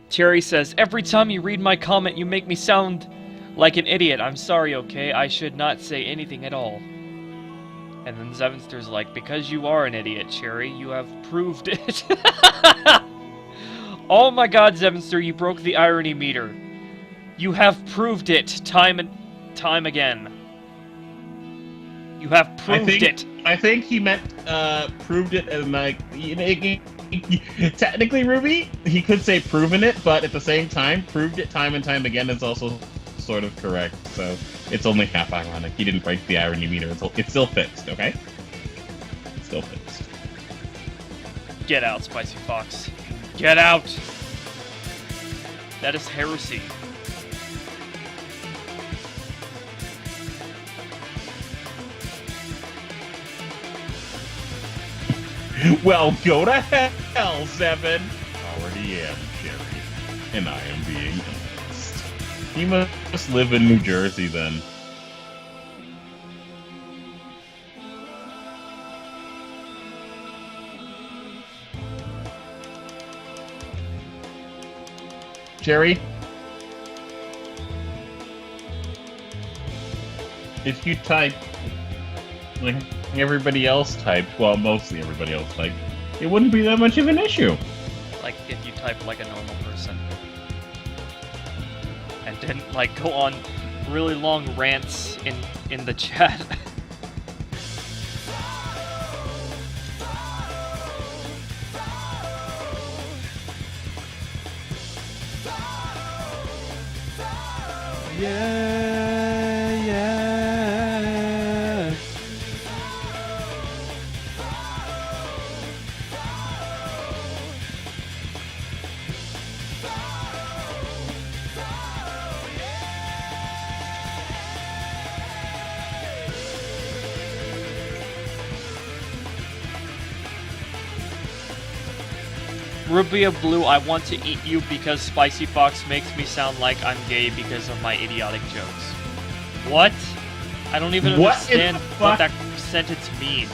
Cherry says, every time you read my comment, you make me sound like an idiot. I'm sorry, okay? I should not say anything at all. And then Zevenster's like, because you are an idiot, Cherry, you have proved it. Oh my god, Zevenster, you broke the irony meter. You have proved it time and time again. You have proved it. I think he meant proved it, and like technically, Ruby, he could say proven it, but at the same time, proved it time and time again is also sort of correct. So it's only half ironic. He didn't break the irony meter. It's still fixed, okay? It's still fixed. Get out, Spicy Fox. Get out! That is heresy. Well, go to hell, Seven. Already am, Jerry. And I am being honest. He must live in New Jersey, then. Jerry? If you type like everybody else typed, well, mostly everybody else typed, it wouldn't be that much of an issue. Like, if you type like a normal person. And didn't, like, go on really long rants in the chat. Yeah, yeah. Ruby of Blue, I want to eat you because Spicy Fox makes me sound like I'm gay because of my idiotic jokes. What? I don't even understand what that sentence means.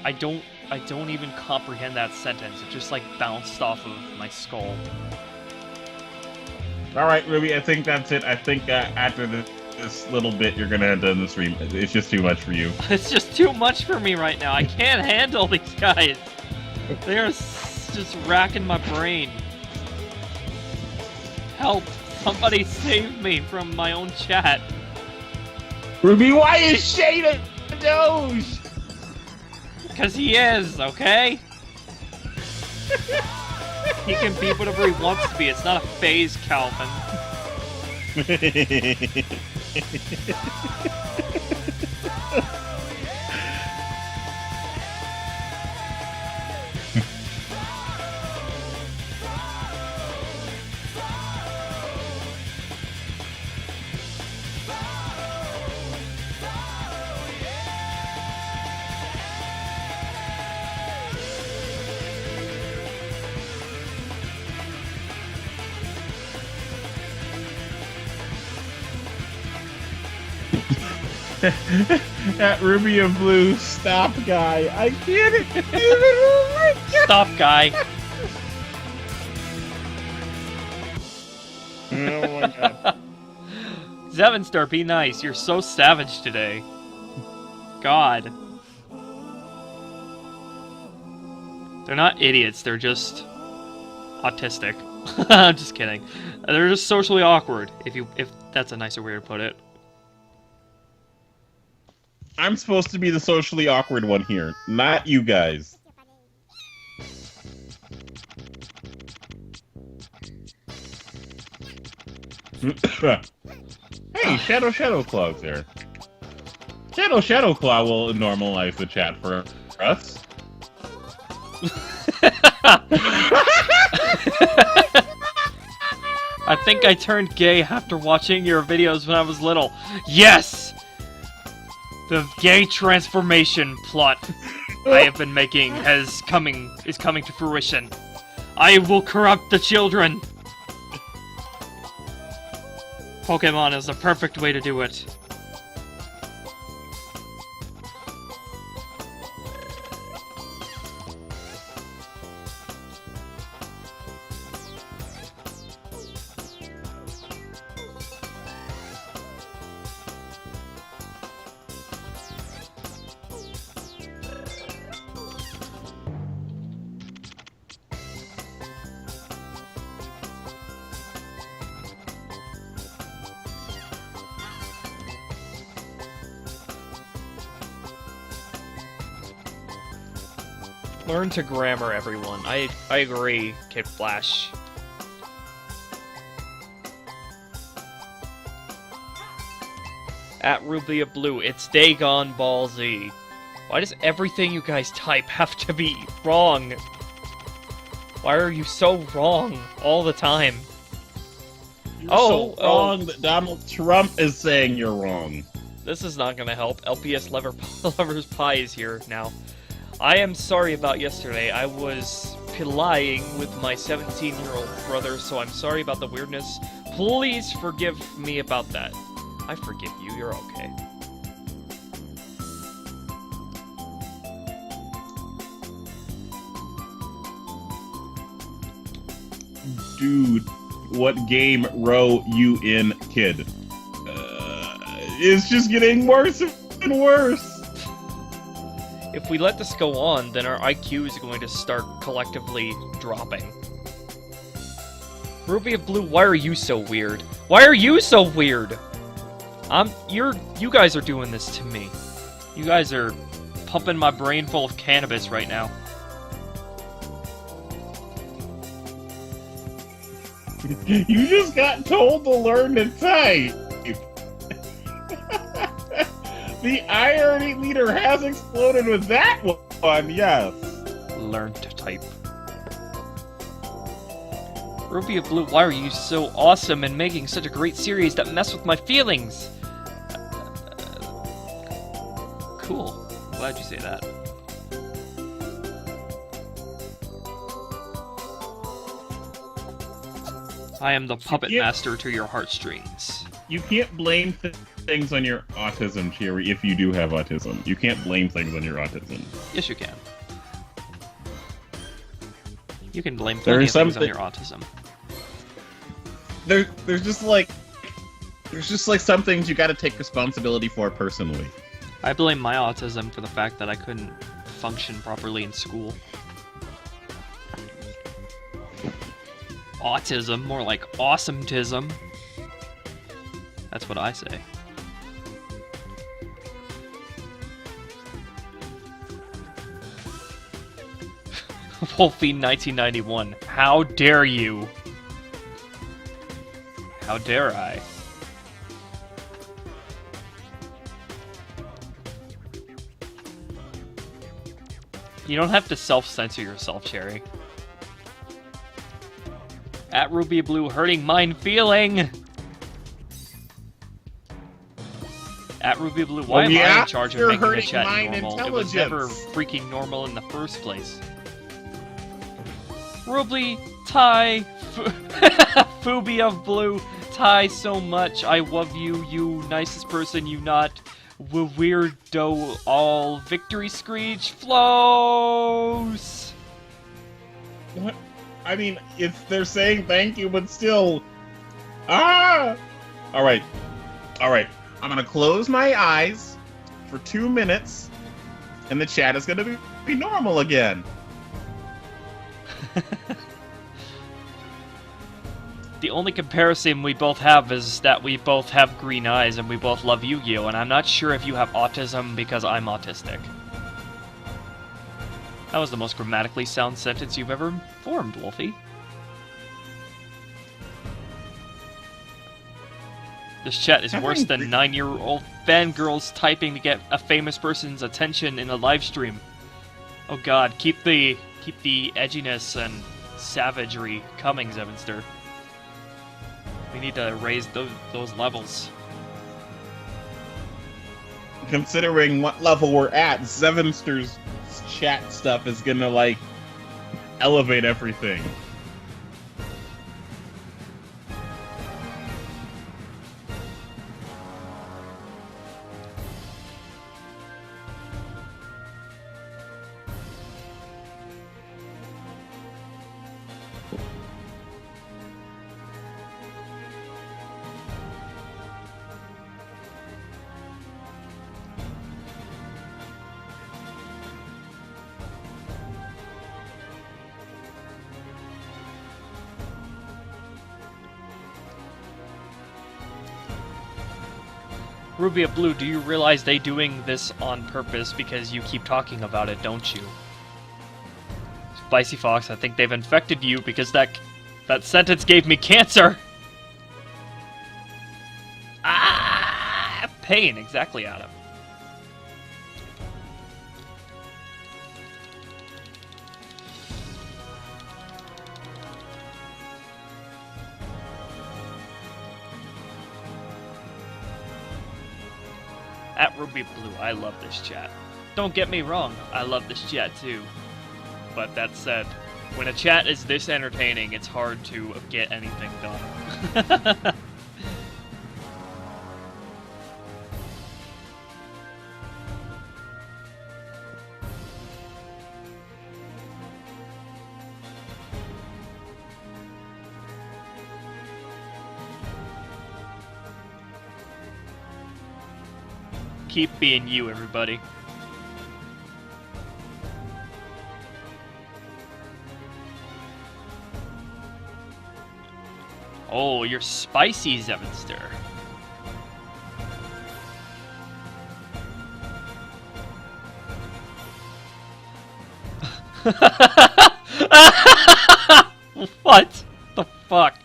I don't even comprehend that sentence. It just like bounced off of my skull. Alright, Ruby, I think that's it. I think after this little bit you're gonna end the stream. It's just too much for you. It's just too much for me right now. I can't handle these guys. They're just racking my brain. Help! Somebody save me from my own chat. Ruby, why is Shade a Doge? Because he is, okay? He can be whatever he wants to be. It's not a phase, Calvin. That Ruby of Blue stop guy. I can't even. Oh my God. Stop, guy. Oh my God. Zevenstar, be nice. You're so savage today. God. They're not idiots. They're just autistic. I'm just kidding. They're just socially awkward. If that's a nicer way to put it. I'm supposed to be the socially awkward one here, not you guys. Hey, Shadow Claw's there. Shadow Claw will normalize the chat for us. I think I turned gay after watching your videos when I was little. Yes! The gay transformation plot I have been making is coming to fruition. I will corrupt the children! Pokemon is the perfect way to do it. Learn to grammar, everyone. I agree, Kid Flash. At Ruby of Blue, it's Dagon Ball Z. Why does everything you guys type have to be wrong? Why are you so wrong all the time? You're so wrong that Donald Trump is saying you're wrong. This is not gonna help. LPS Lover's Pie is here now. I am sorry about yesterday. I was playing with my 17-year-old brother, so I'm sorry about the weirdness. Please forgive me about that. I forgive you. You're okay. Dude, what game row you in, kid? It's just getting worse and worse. If we let this go on, then our IQ is going to start collectively dropping. Ruby of Blue, why are you so weird? Why are you so weird? You guys are doing this to me. You guys are pumping my brain full of cannabis right now. You just got told to learn to type. The irony meter has exploded with that one, yes. Learn to type. Ruby of Blue, why are you so awesome and making such a great series that mess with my feelings? Cool. glad you say that. I am the puppet master to your heartstrings. You can't blame things on your autism, Cherry, if you do have autism. You can't blame things on your autism. Yes, you can. You can blame plenty of things on your autism. There's just like some things you got to take responsibility for personally. I blame my autism for the fact that I couldn't function properly in school. Autism, more like awesometism. That's what I say. Wolfie 1991. How dare you? How dare I? You don't have to self-censor yourself, Cherry. At Ruby Blue, hurting mind feeling! At Ruby Blue, why am I in charge of making the chat normal? It was never freaking normal in the first place. Ruby, Ty, Phoebe of Blue, Ty so much, I love you, you nicest person, you not. Weirdo all victory screech flows. What? I mean, if they're saying thank you, but still. Ah! Alright. Alright. I'm gonna close my eyes for 2 minutes, and the chat is gonna be normal again. The only comparison we both have is that we both have green eyes and we both love Yu-Gi-Oh! And I'm not sure if you have autism because I'm autistic. That was the most grammatically sound sentence you've ever formed, Wolfie. This chat is worse than 9-year-old fangirls typing to get a famous person's attention in a live stream. Oh god, keep the edginess and savagery coming, Zevenster. We need to raise those levels. Considering what level we're at, Zevenster's chat stuff is gonna, like, elevate everything. Ruby of Blue, do you realize they doing this on purpose because you keep talking about it, don't you? Spicy Fox, I think they've infected you because that sentence gave me cancer! Ah! Pain, exactly, Adam. At Ruby Blue, I love this chat. Don't get me wrong, I love this chat too. But that said, when a chat is this entertaining, it's hard to get anything done. Keep being you, everybody. Oh, you're spicy, Zevenster. What the fuck?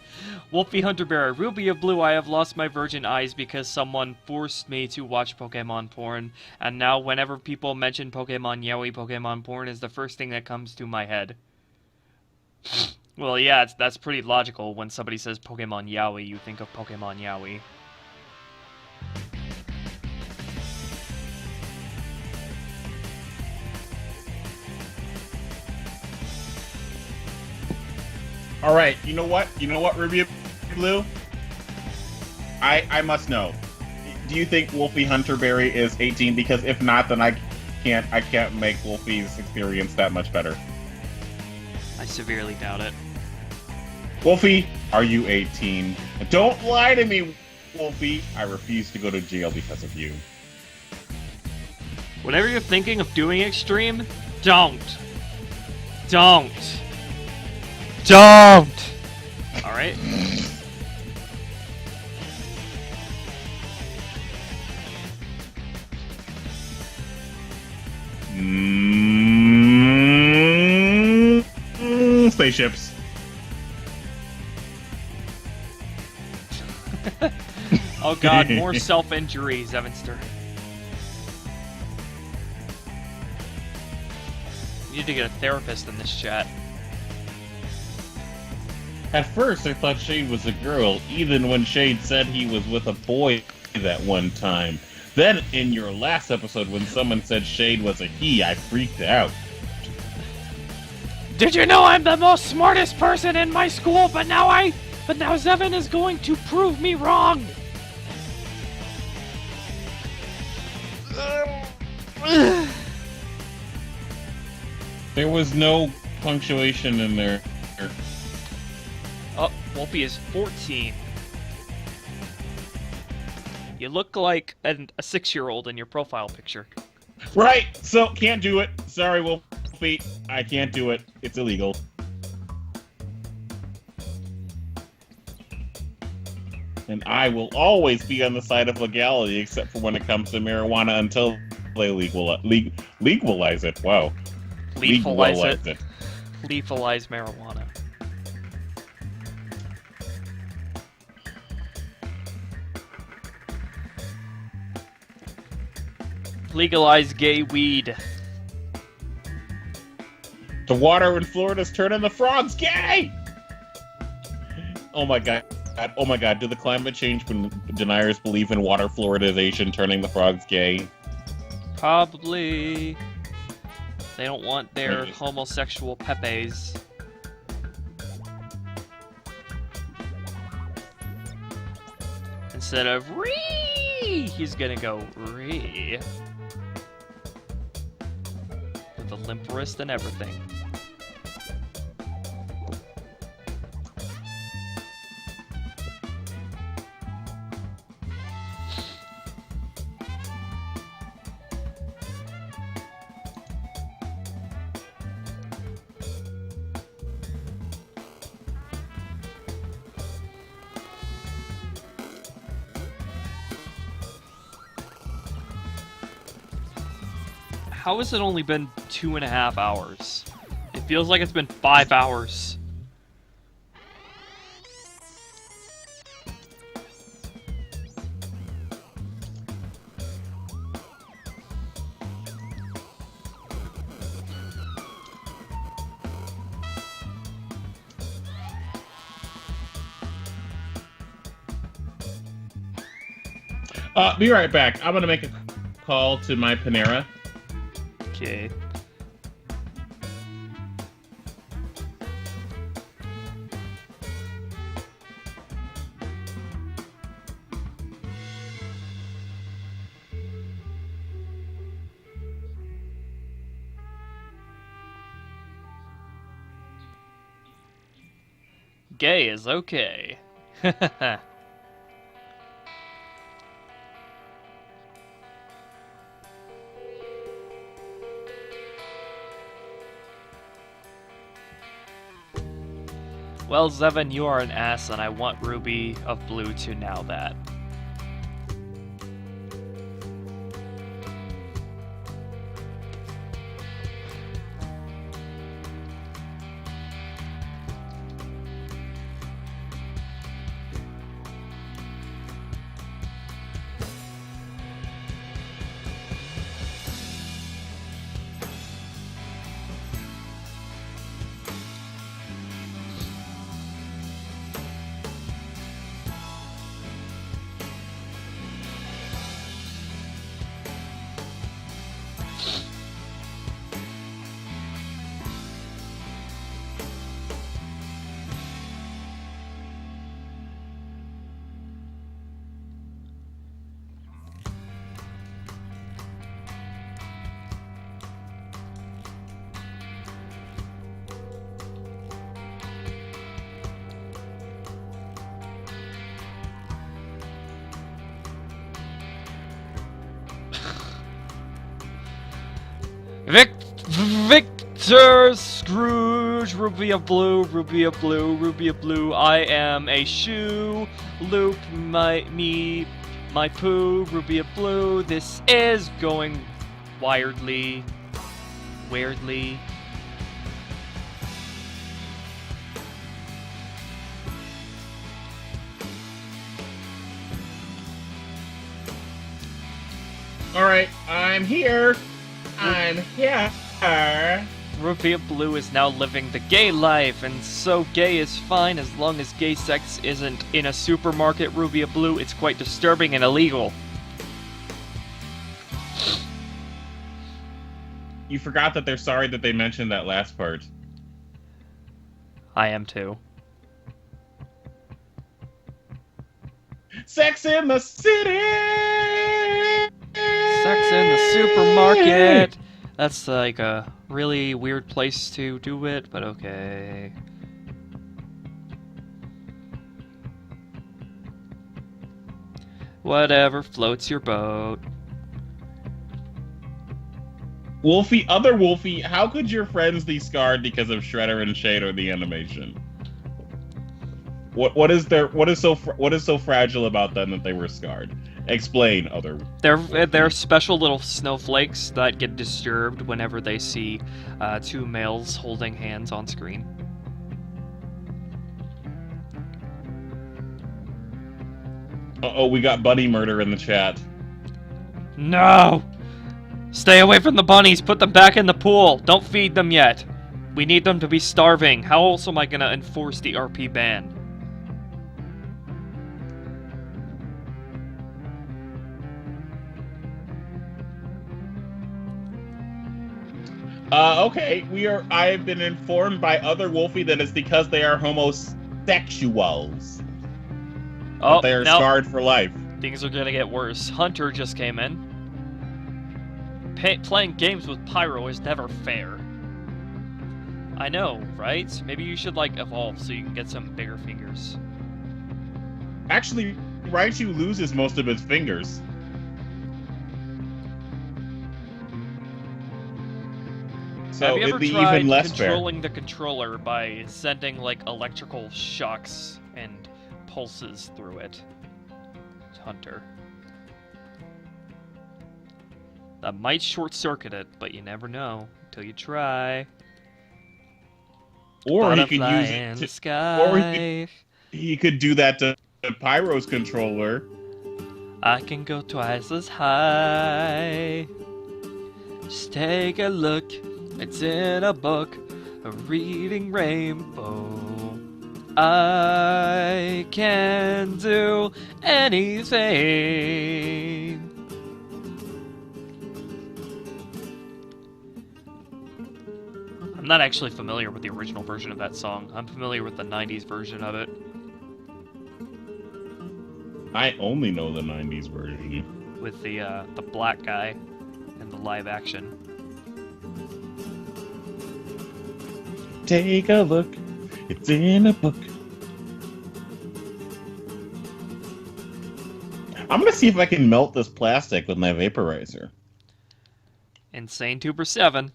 Wolfie Hunter Bearer, Ruby of Blue, I have lost my virgin eyes because someone forced me to watch Pokemon porn, and now whenever people mention Pokemon Yaoi, Pokemon porn is the first thing that comes to my head. Well, yeah, that's pretty logical. When somebody says Pokemon Yaoi, you think of Pokemon Yaoi. All right, you know what? Ruby Blue? I must know. Do you think Wolfie Hunterberry is 18? Because if not, then I can't make Wolfie's experience that much better. I severely doubt it. Wolfie, are you 18? Don't lie to me, Wolfie. I refuse to go to jail because of you. Whatever you're thinking of doing, Extreme, don't. Don't. Don't! Alright. Spaceships. Oh god, more self-injury, Zevinster. You need to get a therapist in this chat. At first, I thought Shade was a girl, even when Shade said he was with a boy that one time. Then, in your last episode, when someone said Shade was a he, I freaked out. Did you know I'm the most smartest person in my school, but now Zevin is going to prove me wrong! There was no punctuation in there. Oh, Wolfie is 14. You look like a 6-year-old in your profile picture. Right, so can't do it. Sorry, Wolfie. I can't do it. It's illegal. And I will always be on the side of legality, except for when it comes to marijuana, until they legalize it. Wow. Legalize it. Legalize marijuana. Legalize gay weed. The water in Florida's turning the frogs gay! Oh my god. Oh my god, do the climate change deniers believe in water fluoridization turning the frogs gay? Probably. They don't want their homosexual pepes. Instead of ree, he's gonna go ree. With a limp wrist and everything. How has it only been 2.5 hours? It feels like it's been 5 hours. Be right back. I'm gonna make a call to my Panera. Okay. Gay is okay. Well, Zevin, you are an ass, and I want Ruby of Blue to know that. Victor Scrooge, Ruby of Blue, Ruby of Blue, Ruby of Blue. I am a shoe. Luke, my poo, Ruby of Blue. This is going weirdly. Alright, I'm here. I'm here. Ruby of Blue is now living the gay life, and so gay is fine as long as gay sex isn't in a supermarket. Ruby of Blue, it's quite disturbing and illegal. You forgot that they're sorry that they mentioned that last part. I am too. Sex in the city! Sex in the supermarket! That's like a really weird place to do it, but okay. Whatever floats your boat. Wolfie, other Wolfie, how could your friends be scarred because of Shredder and Shade or the animation? What is so fragile about them that they were scarred? Explain, other. They're special little snowflakes that get disturbed whenever they see two males holding hands on screen. Uh-oh, we got bunny murder in the chat. No! Stay away from the bunnies! Put them back in the pool! Don't feed them yet! We need them to be starving. How else am I gonna enforce the RP ban? Okay, I have been informed by other Wolfie that it's because they are homosexuals. Oh, they are no. scarred for life. Things are gonna get worse. Hunter just came in. Playing games with Pyro is never fair. I know, right? Maybe you should, like, evolve so you can get some bigger fingers. Actually, Raichu loses most of his fingers. So have you ever it'd be tried even less controlling the controller by sending, like, electrical shocks and pulses through it? Hunter. That might short-circuit it, but you never know until you try. Or he could Butterfly use in it the to, sky. or he could do that to Pyro's controller. I can go twice as high. Just take a look. It's in a book. A reading rainbow. I can do anything. I'm not actually familiar with the original version of that song. I'm familiar with the 90s version of it. I only know the 90s version. With the black guy and the live action. Take a look. It's in a book. I'm gonna see if I can melt this plastic with my vaporizer. Insane Tuber 7.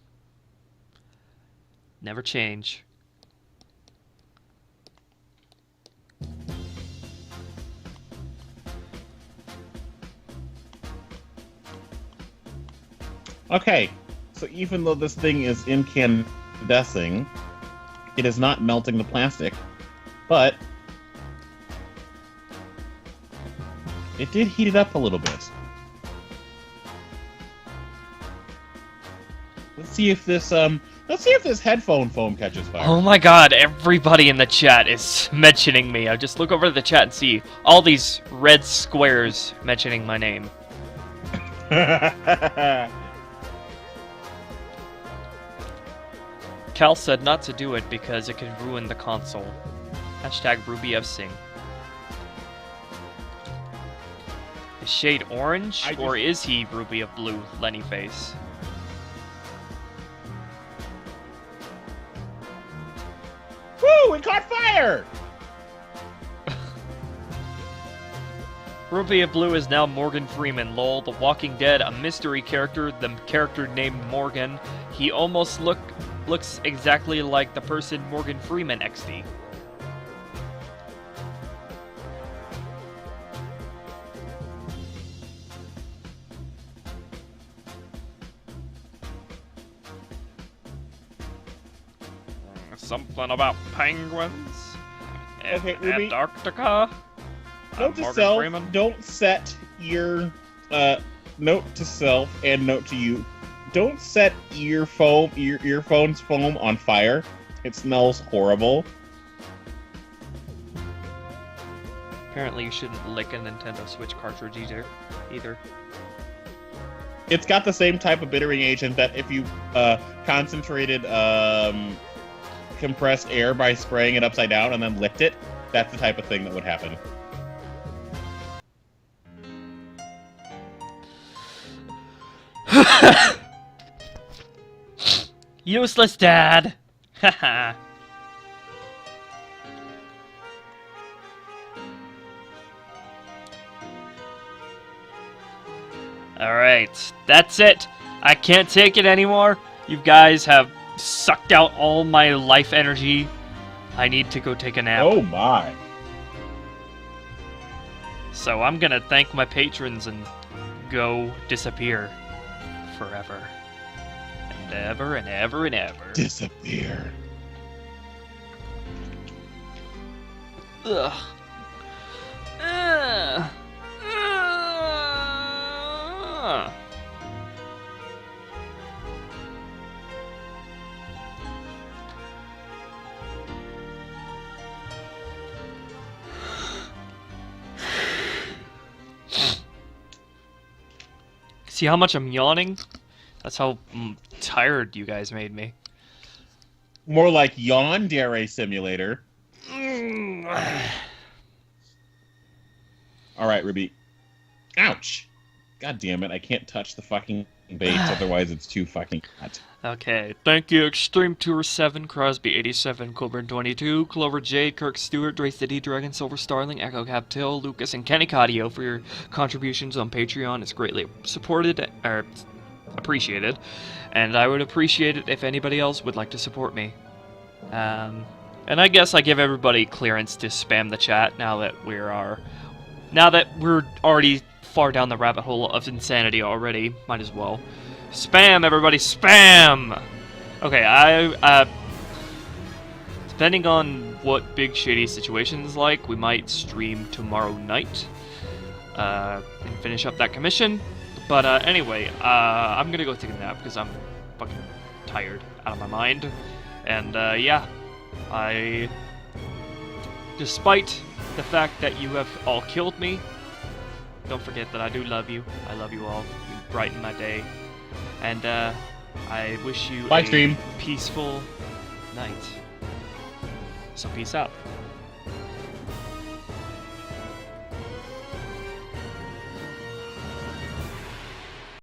Never change. Okay, so even though this thing is incandescing, it is not melting the plastic, but it did heat it up a little bit. Let's see if this headphone foam catches fire. Oh my god, everybody in the chat is mentioning me. I just look over to the chat and see all these red squares mentioning my name. Cal said not to do it because it could ruin the console. Hashtag RubyFSing. Is Shade orange, or is he Ruby of Blue, Lenny Face? Woo! It caught fire! Ruby of Blue is now Morgan Freeman. Lol, The Walking Dead, a mystery character, the character named Morgan. He almost looks exactly like the person Morgan Freeman XD. Something about penguins in Okay, Ruby. Antarctica. Note to Morgan self, Freeman. don't set your note to self and note to you. Don't set your earphone's foam on fire. It smells horrible. Apparently you shouldn't lick a Nintendo Switch cartridge either. It's got the same type of bittering agent that if you concentrated compressed air by spraying it upside down and then licked it, that's the type of thing that would happen. Useless dad! Haha. Alright, that's it. I can't take it anymore. You guys have sucked out all my life energy. I need to go take a nap. Oh my. So I'm gonna thank my patrons and go disappear forever. And ever and ever and ever. Disappear. Ugh. Ugh. Ugh. See how much I'm yawning? That's how tired you guys made me. More like Yandere Simulator. Alright, Ruby. Ouch! God damn it, I can't touch the fucking bait, otherwise it's too fucking hot. Okay, thank you XtremetuberVII, Crosby87, Colburn22, Clover Jade, Kirk Stewart, DraceTheD-Dragon, Silver Starling, Echo Captil, Lukas, and Kenny Cadieux for your contributions on Patreon. It's greatly appreciated, and I would appreciate it if anybody else would like to support me. And I guess I give everybody clearance to spam the chat now that we're already far down the rabbit hole of insanity already. Might as well. Spam, everybody, spam! Okay, depending on what Big Shady Situation's like, we might stream tomorrow night, and finish up that commission. But, anyway, I'm gonna go take a nap, because I'm fucking tired out of my mind. And, yeah, despite the fact that you have all killed me, don't forget that I do love you. I love you all. You brighten my day. And, I wish you Bye, a stream. peaceful night. So peace out.